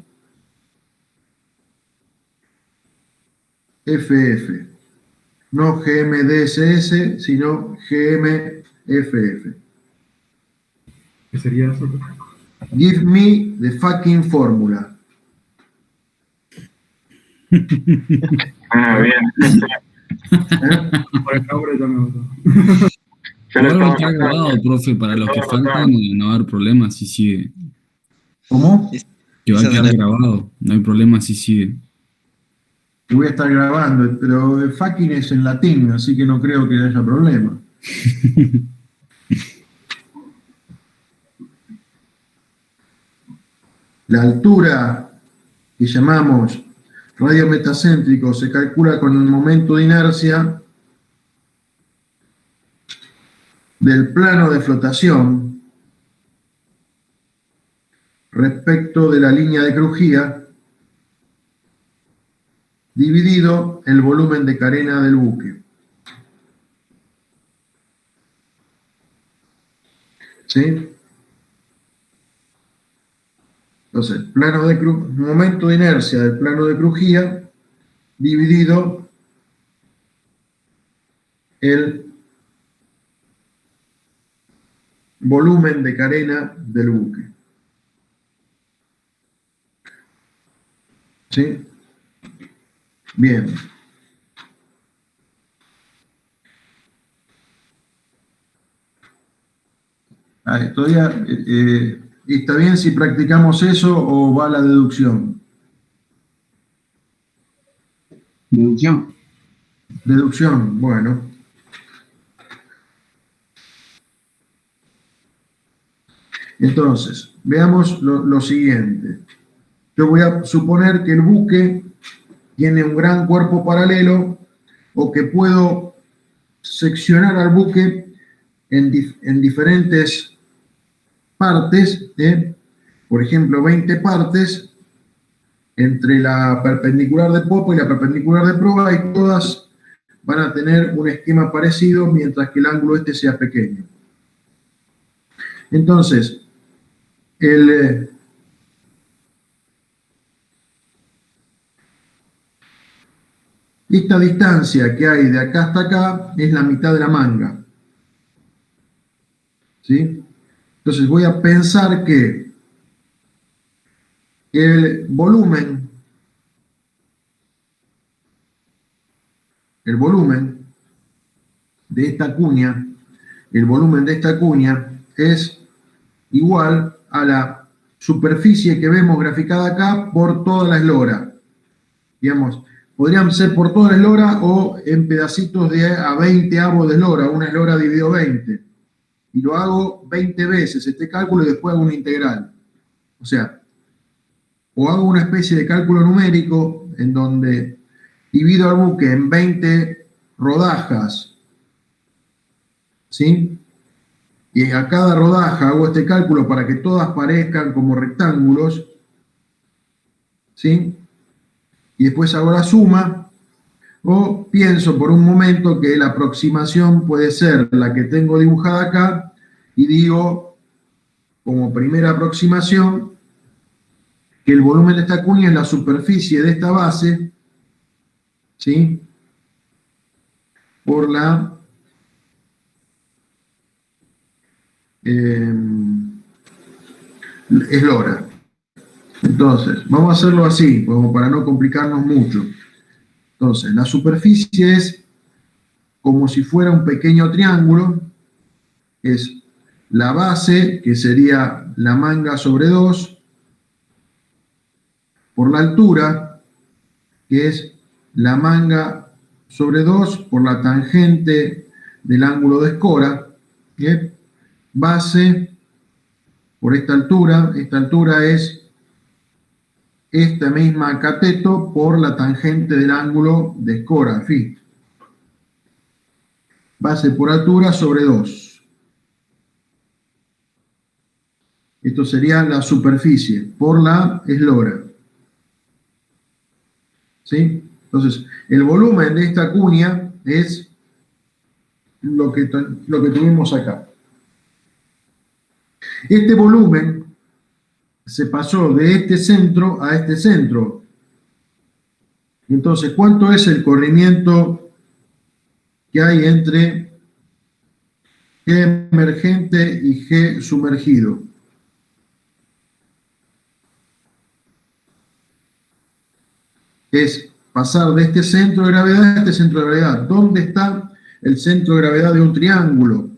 No GMDSS, sino GMFF. ¿Qué sería eso? Give me the fucking formula. Ah, bien. Por el nombre ya me gustó. Ya lo Igual va a estaba estar grabado, anotando. profe, para los que Estaba faltan anotando. no va a haber problema si sigue. ¿Cómo? Que va a Esa quedar de la- grabado, no hay problema si sigue. Y voy a estar grabando, pero el fucking es en latín, así que no creo que haya problema. La altura que llamamos radio metacéntrico se calcula con el momento de inercia del plano de flotación respecto de la línea de crujía dividido el volumen de carena del buque. ¿Sí? Entonces, momento de inercia del plano de crujía dividido el volumen de carena del buque. ¿Sí? Bien. Todavía está bien si practicamos eso o va la deducción. Deducción. Deducción, bueno. Entonces, veamos lo siguiente. Yo voy a suponer que el buque tiene un gran cuerpo paralelo o que puedo seccionar al buque en diferentes partes, por ejemplo, 20 partes entre la perpendicular de popa y la perpendicular de proa, y todas van a tener un esquema parecido mientras que el ángulo este sea pequeño. Entonces, esta distancia que hay de acá hasta acá es la mitad de la manga. ¿Sí? Entonces voy a pensar que el volumen de esta cuña, es igual a la superficie que vemos graficada acá por toda la eslora. Digamos, podrían ser por toda la eslora o en pedacitos de a 20 avos de eslora, una eslora dividido 20. Y lo hago 20 veces este cálculo y después hago una integral. O sea, o hago una especie de cálculo numérico en donde divido al buque en 20 rodajas, ¿sí? Y a cada rodaja hago este cálculo para que todas parezcan como rectángulos, ¿sí? Y después hago la suma, o pienso por un momento que la aproximación puede ser la que tengo dibujada acá, y digo, como primera aproximación, que el volumen de esta cuña es la superficie de esta base, ¿sí? Por la eslora. Entonces, vamos a hacerlo así, como para no complicarnos mucho. Entonces, la superficie es como si fuera un pequeño triángulo, es la base, que sería la manga sobre 2, por la altura, que es la manga sobre 2 por la tangente del ángulo de escora, ¿bien? Base por esta altura es esta misma cateto por la tangente del ángulo de escora, phi. Base por altura sobre 2. Esto sería la superficie por la eslora. ¿Sí? Entonces, el volumen de esta cuña es lo que tuvimos acá. Este volumen se pasó de este centro a este centro. Entonces, ¿cuánto es el corrimiento que hay entre G emergente y G sumergido? Es pasar de este centro de gravedad a este centro de gravedad. ¿Dónde está el centro de gravedad de un triángulo?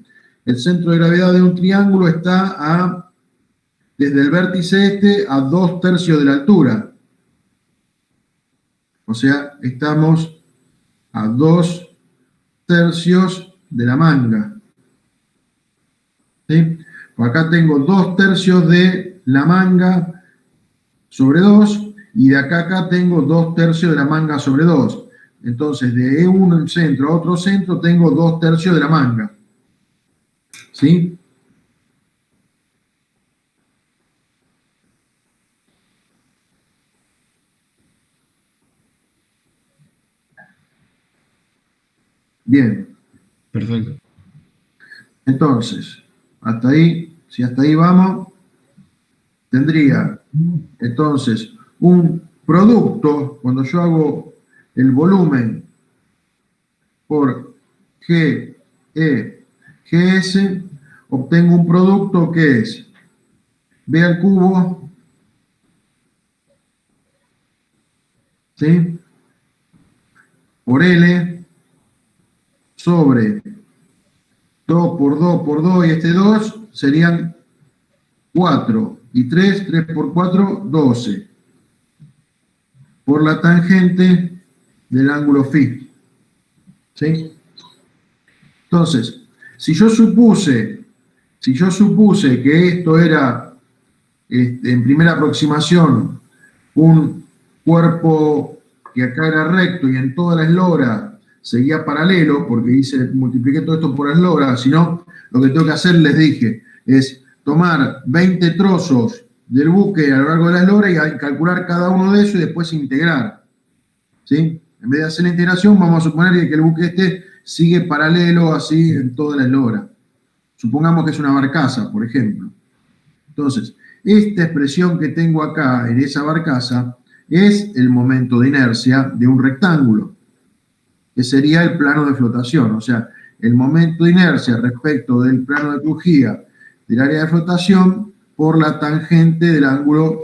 el centro de gravedad de un triángulo está desde el vértice este a 2/3 de la altura. O sea, estamos a 2/3 de la manga. ¿Sí? Pues acá tengo 2/3 de la manga sobre 2, y de acá a acá tengo 2/3 de la manga sobre 2. Entonces, de un centro a otro centro tengo 2/3 de la manga. ¿Sí? Bien. Perfecto. Entonces, hasta ahí, si hasta ahí vamos, tendría entonces un producto, cuando yo hago el volumen por GE, GS, obtengo un producto que es B al cubo, ¿sí? Por L, sobre 2 por 2 por 2, y este 2 serían 4, y 3 por 4, 12, por la tangente del ángulo φ. ¿Sí? Entonces, si yo supuse que esto era, en primera aproximación, un cuerpo que acá era recto y en toda la eslora seguía paralelo, porque multipliqué todo esto por la eslora, sino lo que tengo que hacer, les dije, es tomar 20 trozos del buque a lo largo de la eslora y calcular cada uno de esos y después integrar. ¿Sí? En vez de hacer la integración, vamos a suponer que el buque este sigue paralelo así en toda la eslora. Supongamos que es una barcaza, por ejemplo. Entonces, esta expresión que tengo acá en esa barcaza es el momento de inercia de un rectángulo, que sería el plano de flotación. O sea, el momento de inercia respecto del plano de crujía del área de flotación por la tangente del ángulo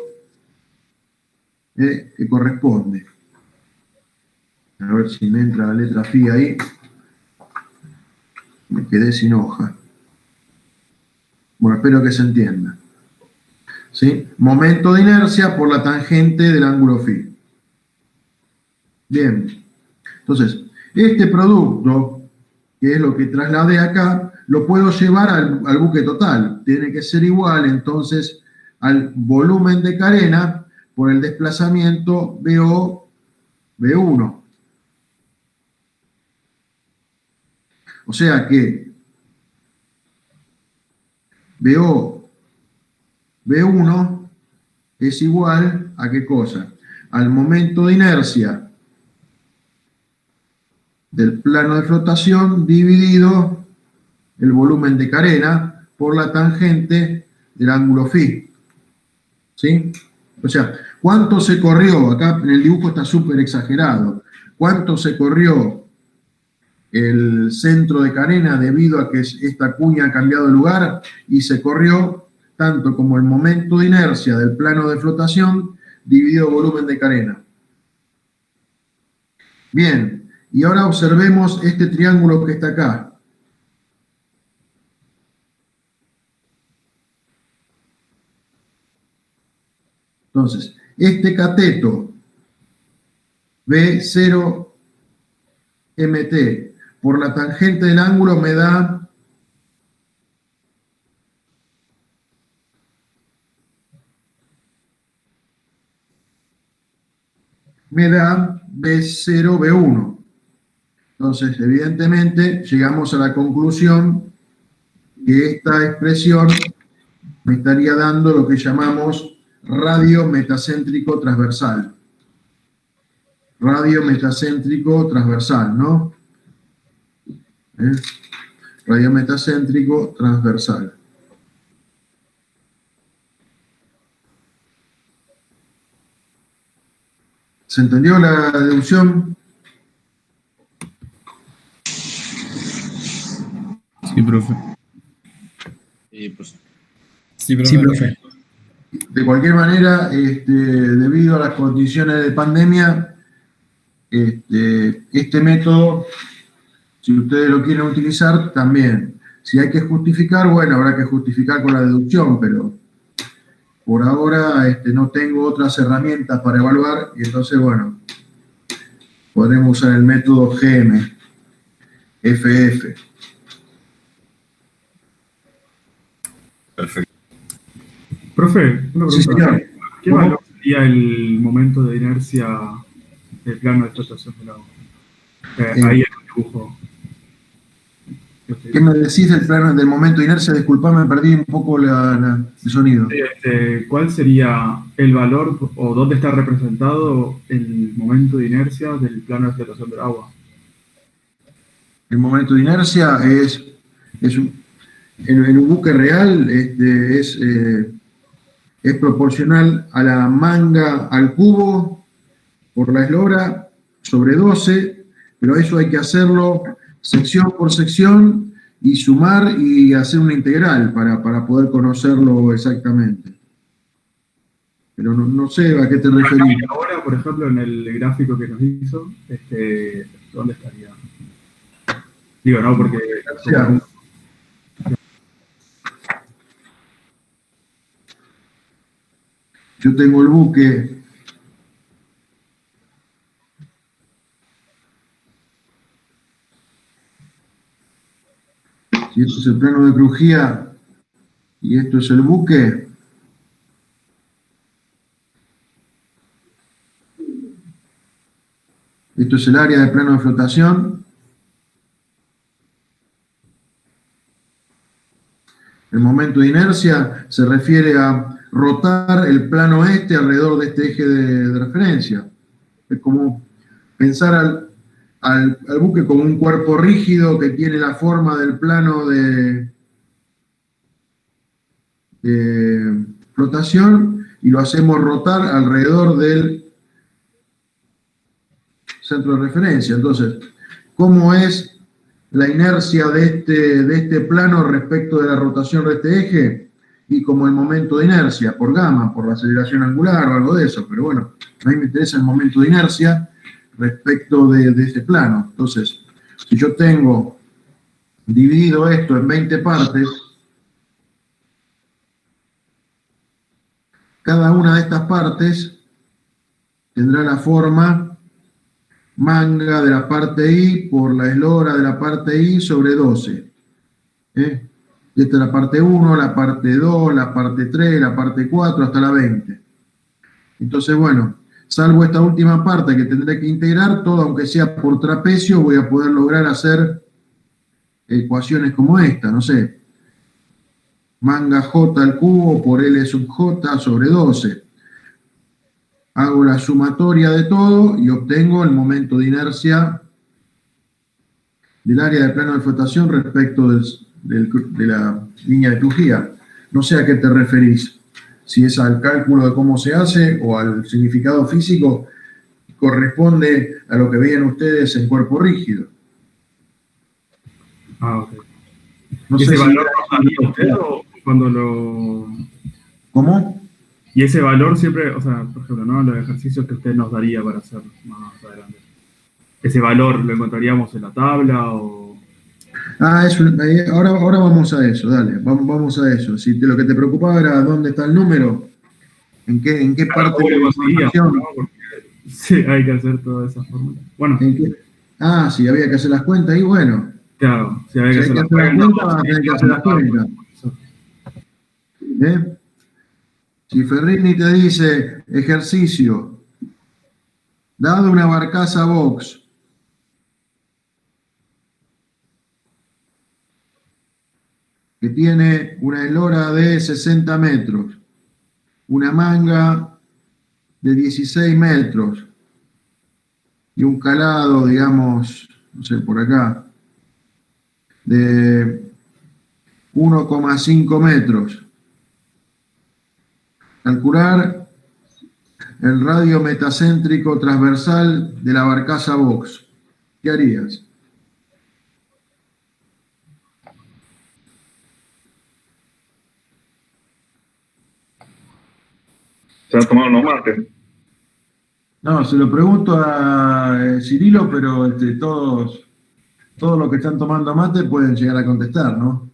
que corresponde. A ver si me entra la letra φ ahí. Me quedé sin hoja. Bueno, espero que se entienda. ¿Sí? Momento de inercia por la tangente del ángulo φ. Bien. Entonces, este producto, que es lo que trasladé acá, lo puedo llevar al buque total. Tiene que ser igual, entonces, al volumen de carena por el desplazamiento BO, B1. O sea que BO, B1 es igual a ¿qué cosa? Al momento de inercia del plano de flotación dividido el volumen de carena por la tangente del ángulo φ. ¿Sí? O sea, ¿cuánto se corrió? Acá en el dibujo está súper exagerado. ¿Cuánto se corrió el centro de carena debido a que esta cuña ha cambiado de lugar? Y se corrió tanto como el momento de inercia del plano de flotación dividido volumen de carena. Bien, y ahora observemos este triángulo que está acá. Entonces, este cateto B0 MT por la tangente del ángulo me da B0 B1. Entonces, evidentemente, llegamos a la conclusión que esta expresión me estaría dando lo que llamamos radio metacéntrico transversal. Radio metacéntrico transversal, ¿no? Radio metacéntrico transversal. ¿Se entendió la deducción? Sí, profe. Sí, profe. De cualquier manera, debido a las condiciones de pandemia, este método, si ustedes lo quieren utilizar, también Si hay que justificar, bueno, habrá que justificar con la deducción, pero por ahora no tengo otras herramientas para evaluar y entonces, bueno, podremos usar el método GM, FF. Perfecto. Profe, una Sí, pregunta. señor. ¿Qué ¿Cómo? valor sería el momento de inercia del plano de flotación del agua? Ahí en el dibujo. ¿Qué me decís del plano del momento de inercia? Disculpame, perdí un poco el sonido. ¿Cuál sería el valor o dónde está representado el momento de inercia del plano de flotación del agua? El momento de inercia en un buque real es proporcional a la manga al cubo por la eslora sobre 12, pero eso hay que hacerlo sección por sección y sumar y hacer una integral para poder conocerlo exactamente. Pero no sé a qué te referís. Ahora, por ejemplo, en el gráfico que nos hizo, ¿dónde estaría? Digo, no, porque... Yo tengo el buque si esto es el plano de crujía y esto es el buque, esto es el área de plano de flotación, el momento de inercia se refiere a rotar el plano alrededor de este eje de referencia. Es como pensar al buque como un cuerpo rígido que tiene la forma del plano de flotación y lo hacemos rotar alrededor del centro de referencia. Entonces, ¿cómo es la inercia de este plano respecto de la rotación de este eje? Y como el momento de inercia, por gamma, por la aceleración angular o algo de eso, pero bueno, a mí me interesa el momento de inercia respecto de este plano. Entonces, si yo tengo dividido esto en 20 partes, cada una de estas partes tendrá la forma manga de la parte I por la eslora de la parte I sobre 12. Esta es la parte 1, la parte 2, la parte 3, la parte 4, hasta la 20. Entonces, bueno, salvo esta última parte que tendré que integrar, todo aunque sea por trapecio, voy a poder lograr hacer ecuaciones como esta, no sé. Manga J al cubo por L sub J sobre 12. Hago la sumatoria de todo y obtengo el momento de inercia del área de plano de flotación respecto de la línea de crujía. No sé a qué te referís, si es al cálculo de cómo se hace o al significado físico, corresponde a lo que veían ustedes en cuerpo rígido. Ok. No ¿Y sé ese si valor lo sabía usted o cuando lo...? ¿Cómo? Y ese valor siempre, o sea, por ejemplo, ¿no? Los ejercicios que usted nos daría para hacer más adelante. ¿Ese valor lo encontraríamos en la tabla o...? Ahora vamos a eso, dale, vamos a eso. Si lo que te preocupaba era dónde está el número, en qué parte de la información. ¿No? Porque sí, hay que hacer todas esas fórmulas. Bueno. Sí, había que hacer las cuentas y bueno. Claro, si había que hacer las cuentas, vas a tener que hacer las cuentas. Si Ferrini te dice ejercicio, dado una barcaza box, que tiene una eslora de 60 metros, una manga de 16 metros y un calado, digamos, no sé, por acá, de 1,5 metros. Calcular el radio metacéntrico transversal de la barcaza box. ¿Qué harías? ¿Se han tomado unos mates? No, se lo pregunto a Cirilo, pero todos los que están tomando mate pueden llegar a contestar, ¿no?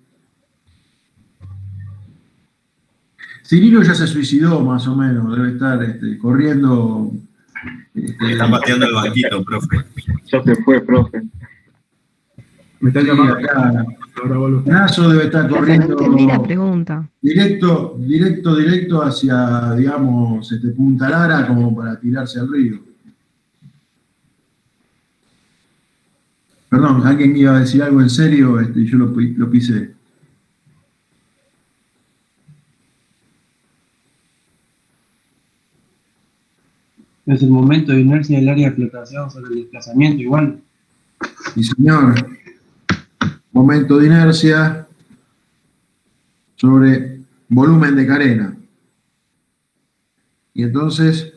Cirilo ya se suicidó, más o menos, debe estar corriendo. Está pateando el banquito, profe. Ya se fue, profe. Me están Sí, llamando. acá. Ahora vuelvo. Naso debe estar Profe, corriendo. no entendí la pregunta. Directo hacia, digamos, Punta Lara, como para tirarse al río. Perdón, alguien iba a decir algo en serio, yo lo pisé. Es el momento de inercia del área de flotación sobre el desplazamiento igual. Sí, señor. Momento de inercia sobre volumen de carena. Y entonces,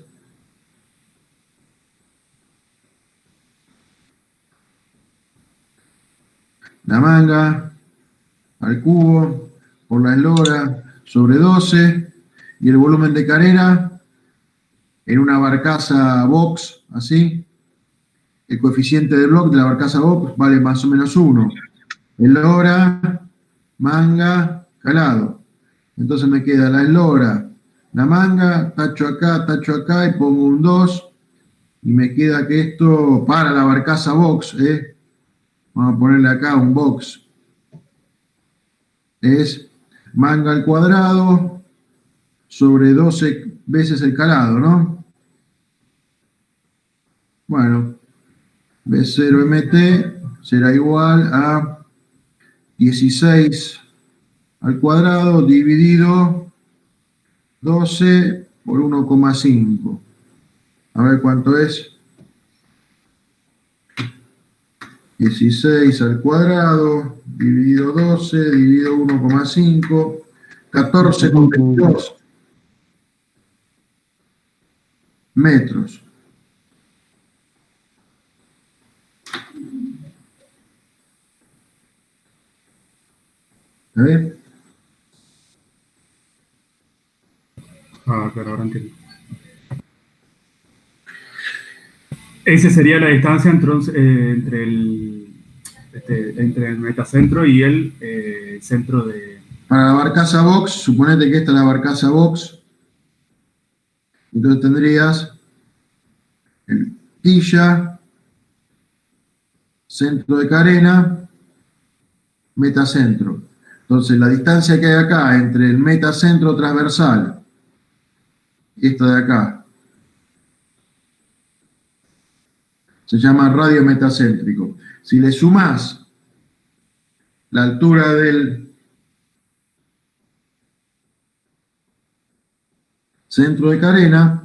la manga al cubo por la eslora sobre 12 y el volumen de carena en una barcaza box, así. El coeficiente de bloque de la barcaza box vale más o menos 1. Eslora, manga, calado. Entonces me queda la eslora, la manga, tacho acá y pongo un 2. Y me queda que esto para la barcaza box, vamos a ponerle acá un box. Es manga al cuadrado sobre 12 veces el calado, ¿no? Bueno, B0MT será igual a 16 al cuadrado dividido 12 por 1,5. A ver cuánto es. 16 al cuadrado dividido 12 dividido 1,5. 14,22 metros. A ver. Ah, claro, ahora entiendo. Esa sería la distancia entre el metacentro y el centro de... Para la barcaza box, suponete que esta es la barcaza box. Entonces tendrías el quilla, centro de carena, metacentro. Entonces la distancia que hay acá entre el metacentro transversal y esta de acá se llama radio metacéntrico. Si le sumás la altura del centro de carena,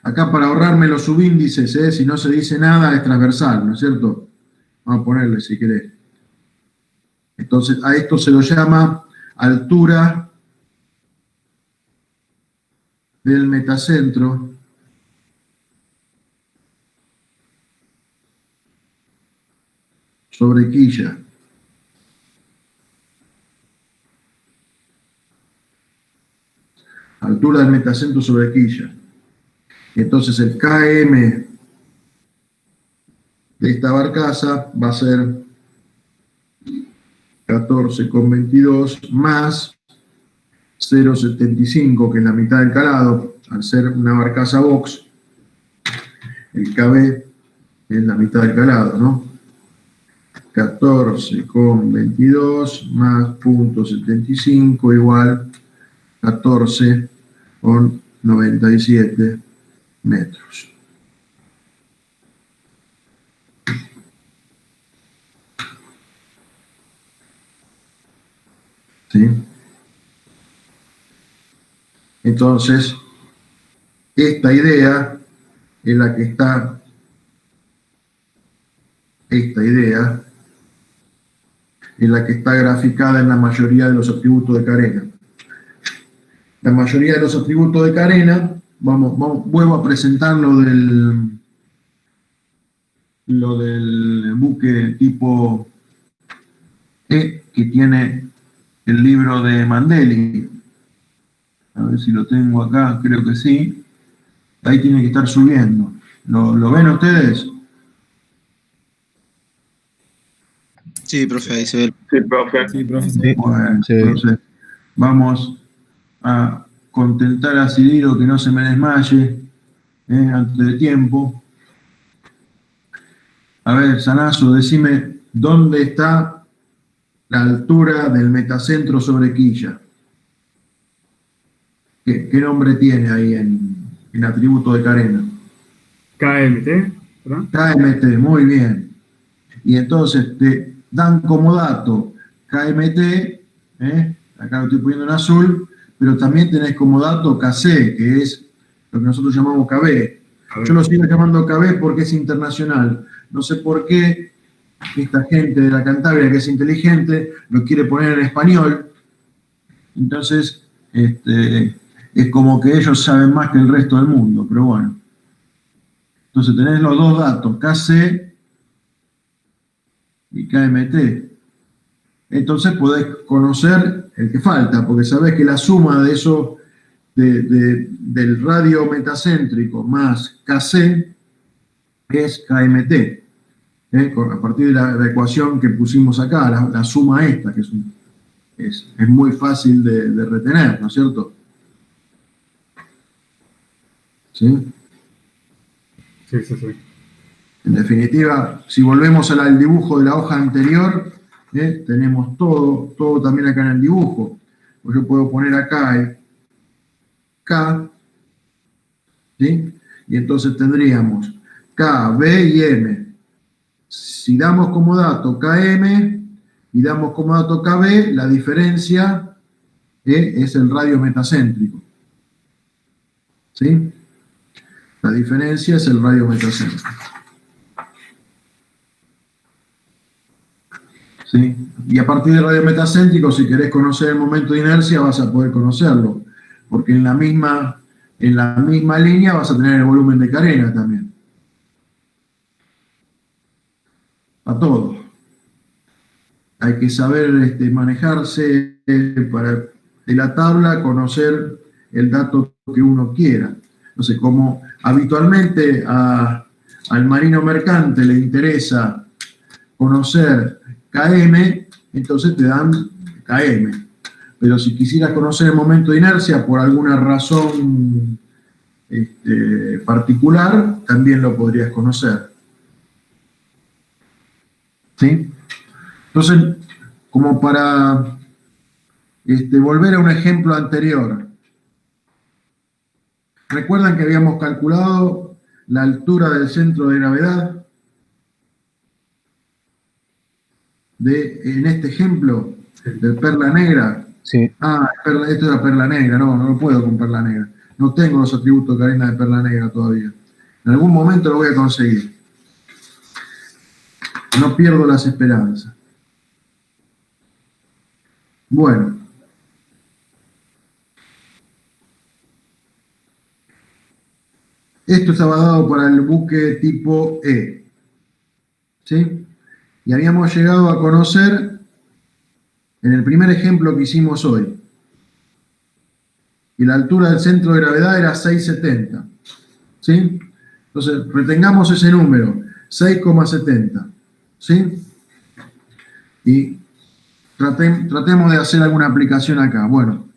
acá para ahorrarme los subíndices, si no se dice nada es transversal, ¿no es cierto? Vamos a ponerle si querés. Entonces a esto se lo llama altura del metacentro sobre quilla. Altura del metacentro sobre quilla. Entonces el KM de esta barcaza va a ser 14,22 más 0,75, que es la mitad del calado. Al ser una barcaza box, el KB es la mitad del calado, ¿no? 14,22 más 0,75 igual 14,97 metros. ¿Sí? Entonces, esta idea es la que está, graficada en la mayoría de los atributos de carena. La mayoría de los atributos de carena, vuelvo a presentar lo del buque tipo E, que tiene el libro de Mandeli. A ver si lo tengo acá, creo que sí. Ahí tiene que estar subiendo. ¿Lo ven ustedes? Sí, profe, ahí se ve. Sí, profe. Sí, profe. Sí, Bueno, se ve. entonces vamos a contentar a Cirilo que no se me desmaye antes de tiempo. A ver, Sanazo, decime dónde está la altura del metacentro sobre quilla. ¿Qué nombre tiene ahí en atributo de Carena? KMT, ¿verdad? KMT, muy bien. Y entonces te dan como dato KMT, acá lo estoy poniendo en azul, pero también tenés como dato KC, que es lo que nosotros llamamos KB. Yo lo sigo llamando KB porque es internacional. No sé por qué esta gente de la Cantabria, que es inteligente, lo quiere poner en español. Entonces, es como que ellos saben más que el resto del mundo, pero bueno. Entonces tenés los dos datos, KC y KMT. Entonces podés conocer el que falta, porque sabés que la suma de eso, del radio metacéntrico más KC, es KMT. A partir de la ecuación que pusimos acá, la suma esta, que es muy fácil de retener, ¿no es cierto? ¿Sí? Sí. En definitiva, si volvemos al dibujo de la hoja anterior, tenemos todo también acá en el dibujo. Pues yo puedo poner acá K, ¿sí? Y entonces tendríamos K, B y M. Si damos como dato KM y damos como dato KB, la diferencia es el radio metacéntrico. ¿Sí? La diferencia es el radio metacéntrico. ¿Sí? Y a partir del radio metacéntrico, si querés conocer el momento de inercia, vas a poder conocerlo, porque en la misma línea vas a tener el volumen de carena también. A todo. Hay que saber manejarse para de la tabla, conocer el dato que uno quiera. Entonces, como habitualmente al marino mercante le interesa conocer KM, entonces te dan KM. Pero si quisieras conocer el momento de inercia por alguna razón particular, también lo podrías conocer. ¿Sí? Entonces, como para volver a un ejemplo anterior, ¿recuerdan que habíamos calculado la altura del centro de gravedad? En este ejemplo, de perla negra. Sí. Esto es la perla negra, no lo puedo con perla negra. No tengo los atributos de Carena de perla negra todavía. En algún momento lo voy a conseguir. No pierdo las esperanzas. Bueno. Esto estaba dado para el buque tipo E. ¿Sí? Y habíamos llegado a conocer en el primer ejemplo que hicimos hoy. Y la altura del centro de gravedad era 6,70. ¿Sí? Entonces, retengamos ese número, 6,70. ¿Sí? Y tratemos de hacer alguna aplicación acá. Bueno,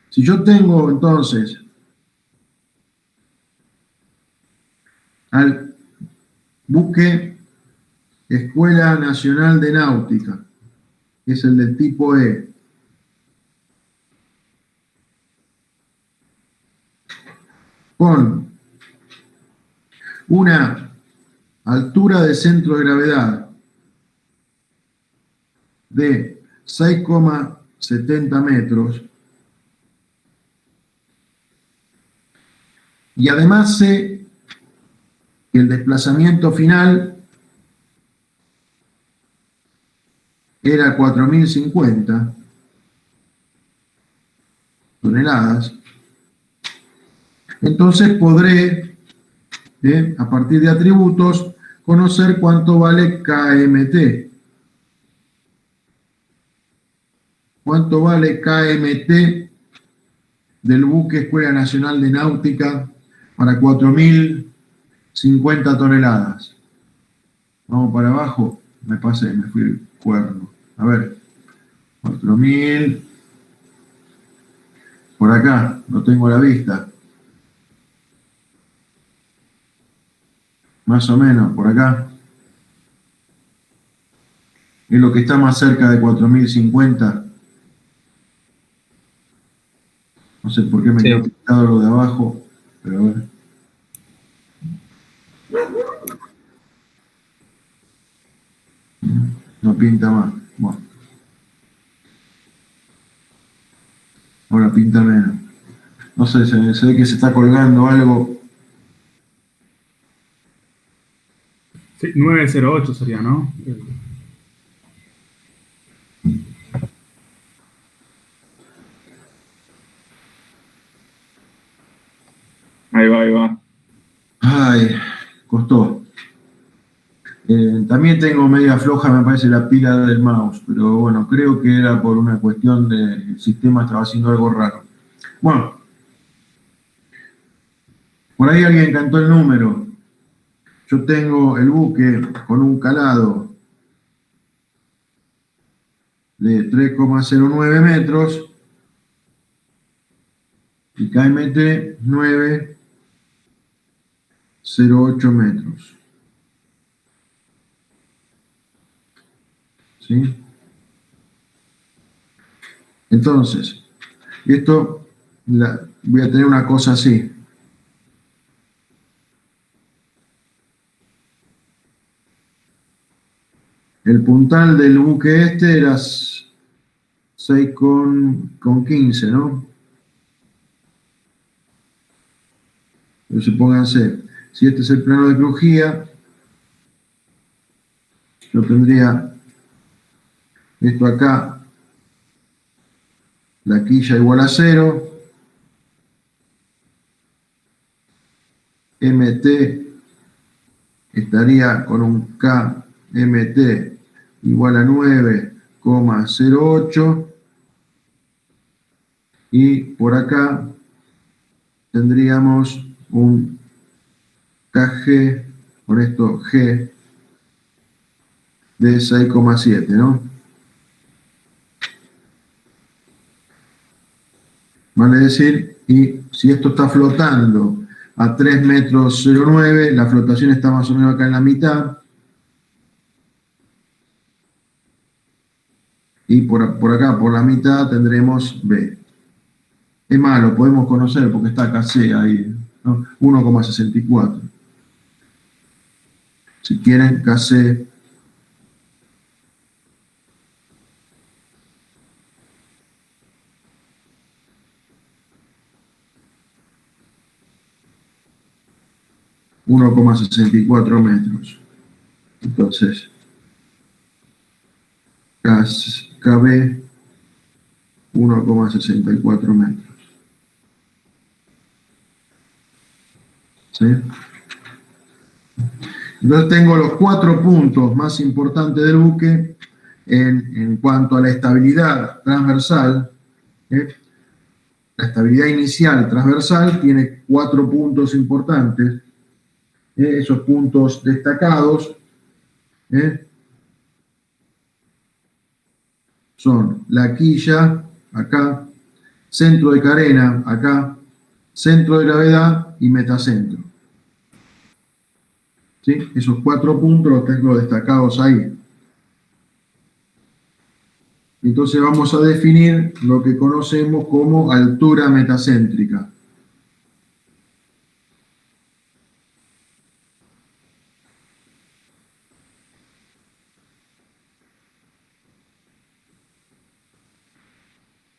si yo tengo entonces al buque Escuela Nacional de Náutica, que es el del tipo E, con una altura de centro de gravedad de 6,70 metros, y además sé que el desplazamiento final era 4.050 toneladas, entonces podré, a partir de atributos, conocer cuánto vale KMT. ¿Cuánto vale KMT del buque Escuela Nacional de Náutica para 4.050 toneladas? Vamos para abajo. me pasé, me fui el cuerno. A ver, 4000. Por acá, lo tengo a la vista. Más o menos, por acá. Es lo que está más cerca de 4050. No sé por qué me quedó pintado lo de abajo, pero a ver. No pinta más. Bueno. Ahora pinta menos. No sé, se ve que se está colgando algo. Sí, 908 sería, ¿no? Ahí va, ahí va. Ay, costó. También tengo media floja, me parece, la pila del mouse, pero bueno, creo que era por una cuestión del sistema, estaba haciendo algo raro. Bueno, por ahí alguien cantó el número. Yo tengo el buque con un calado de 3,09 metros y KMT 9,08 metros. ¿Sí? Entonces, esto voy a tener una cosa así. El puntal del buque este era 6,15, ¿no? Entonces pónganse, si este es el plano de crujía, yo tendría esto acá, la quilla igual a 0, MT estaría con un KMT igual a 9,08 y por acá tendríamos un KG, con esto G, de 6,7, ¿no? Vale decir, y si esto está flotando a 3,09 metros, la flotación está más o menos acá en la mitad. Y por acá, por la mitad, tendremos B. Es más, lo podemos conocer porque está acá C ahí, ¿no? 1,64. Si quieren, KC 1,64 metros. Entonces, KB 1,64 metros. ¿Sí? Entonces tengo los 4 puntos más importantes del buque en cuanto a la estabilidad transversal. La estabilidad inicial transversal tiene 4 puntos importantes. Esos puntos destacados son la quilla, acá, centro de carena, acá, centro de gravedad y metacentro. ¿Sí? Esos 4 puntos los tengo destacados ahí. Entonces vamos a definir lo que conocemos como altura metacéntrica.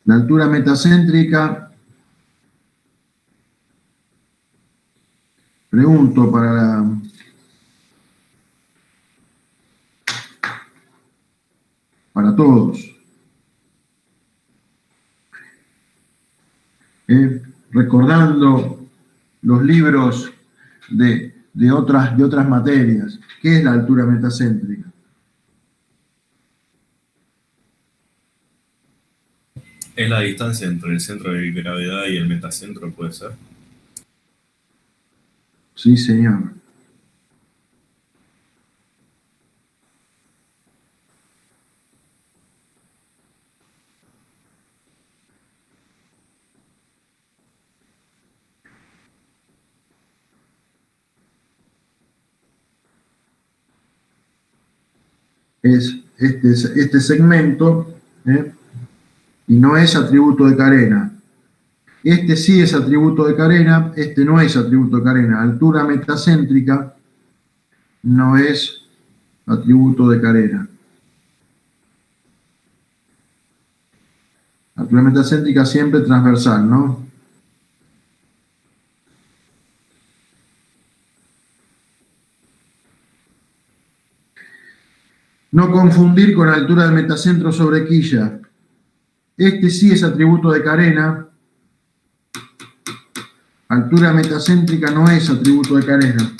La altura metacéntrica, pregunto para todos. Recordando los libros de otras materias, ¿qué es la altura metacéntrica? Es la distancia entre el centro de gravedad y el metacentro, ¿puede ser? Sí, señor. es este segmento, y no es atributo de carena. Este sí es atributo de carena, este no es atributo de carena. Altura metacéntrica no es atributo de carena. Altura metacéntrica siempre transversal, ¿no? No confundir con altura del metacentro sobre quilla. Este sí es atributo de carena. Altura metacéntrica no es atributo de carena.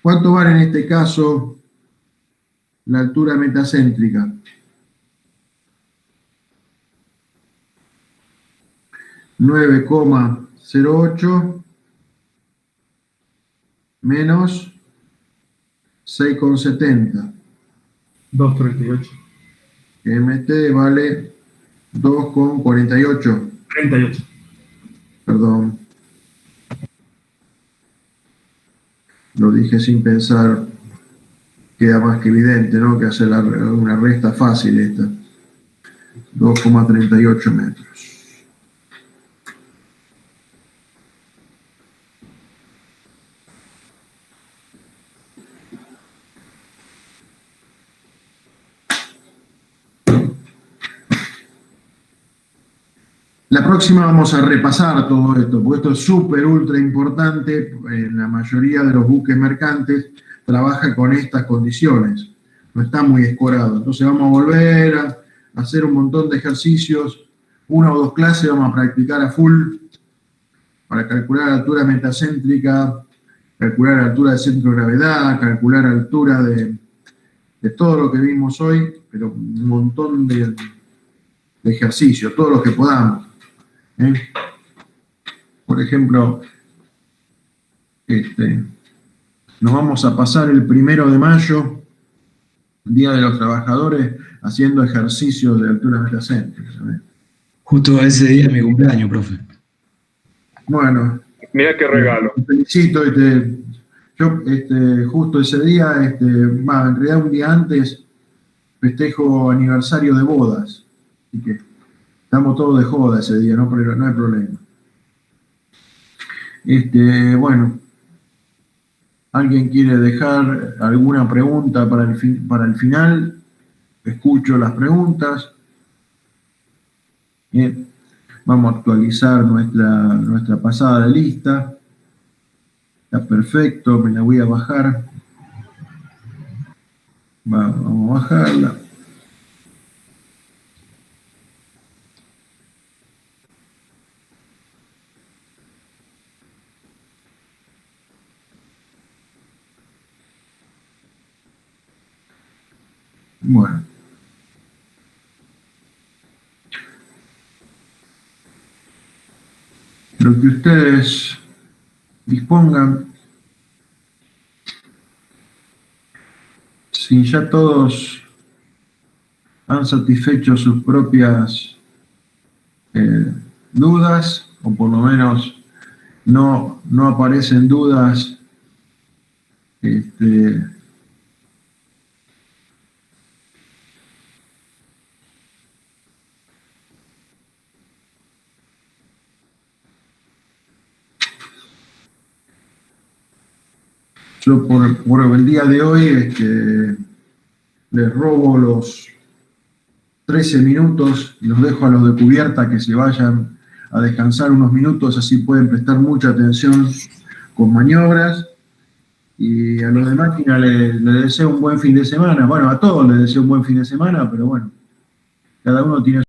¿Cuánto vale en este caso la altura metacéntrica? 9,08 menos 6,70. 2,38. MT vale 2,48. 38. Perdón. Lo dije sin pensar. Queda más que evidente, ¿no? Que hacer una resta fácil esta. 2,38 metros. La próxima vamos a repasar todo esto, porque esto es súper, ultra importante. En la mayoría de los buques mercantes trabaja con estas condiciones, no está muy escorado. Entonces vamos a volver a hacer un montón de ejercicios, 1 o 2 clases vamos a practicar a full para calcular la altura metacéntrica, calcular la altura del centro de gravedad, calcular la altura de todo lo que vimos hoy, pero un montón de ejercicios, todos los que podamos. Por ejemplo, nos vamos a pasar el 1 de mayo, Día de los Trabajadores, haciendo ejercicios de altura metacéntrica. Justo ese día es mi cumpleaños, profe. Bueno. Mira qué regalo. Te felicito. Yo justo ese día, en realidad un día antes, festejo aniversario de bodas. Así que estamos todos de joda ese día, no hay problema. Bueno, ¿alguien quiere dejar alguna pregunta para el final? Escucho las preguntas. Bien, vamos a actualizar nuestra pasada de lista. Está perfecto, me la voy a bajar. Vamos a bajarla. Bueno. Lo que ustedes dispongan, si ya todos han satisfecho sus propias dudas, o por lo menos no aparecen dudas yo por el día de hoy les robo los 13 minutos, los dejo a los de cubierta que se vayan a descansar unos minutos, así pueden prestar mucha atención con maniobras. Y a los de máquina les deseo un buen fin de semana. Bueno, a todos les deseo un buen fin de semana, pero bueno, cada uno tiene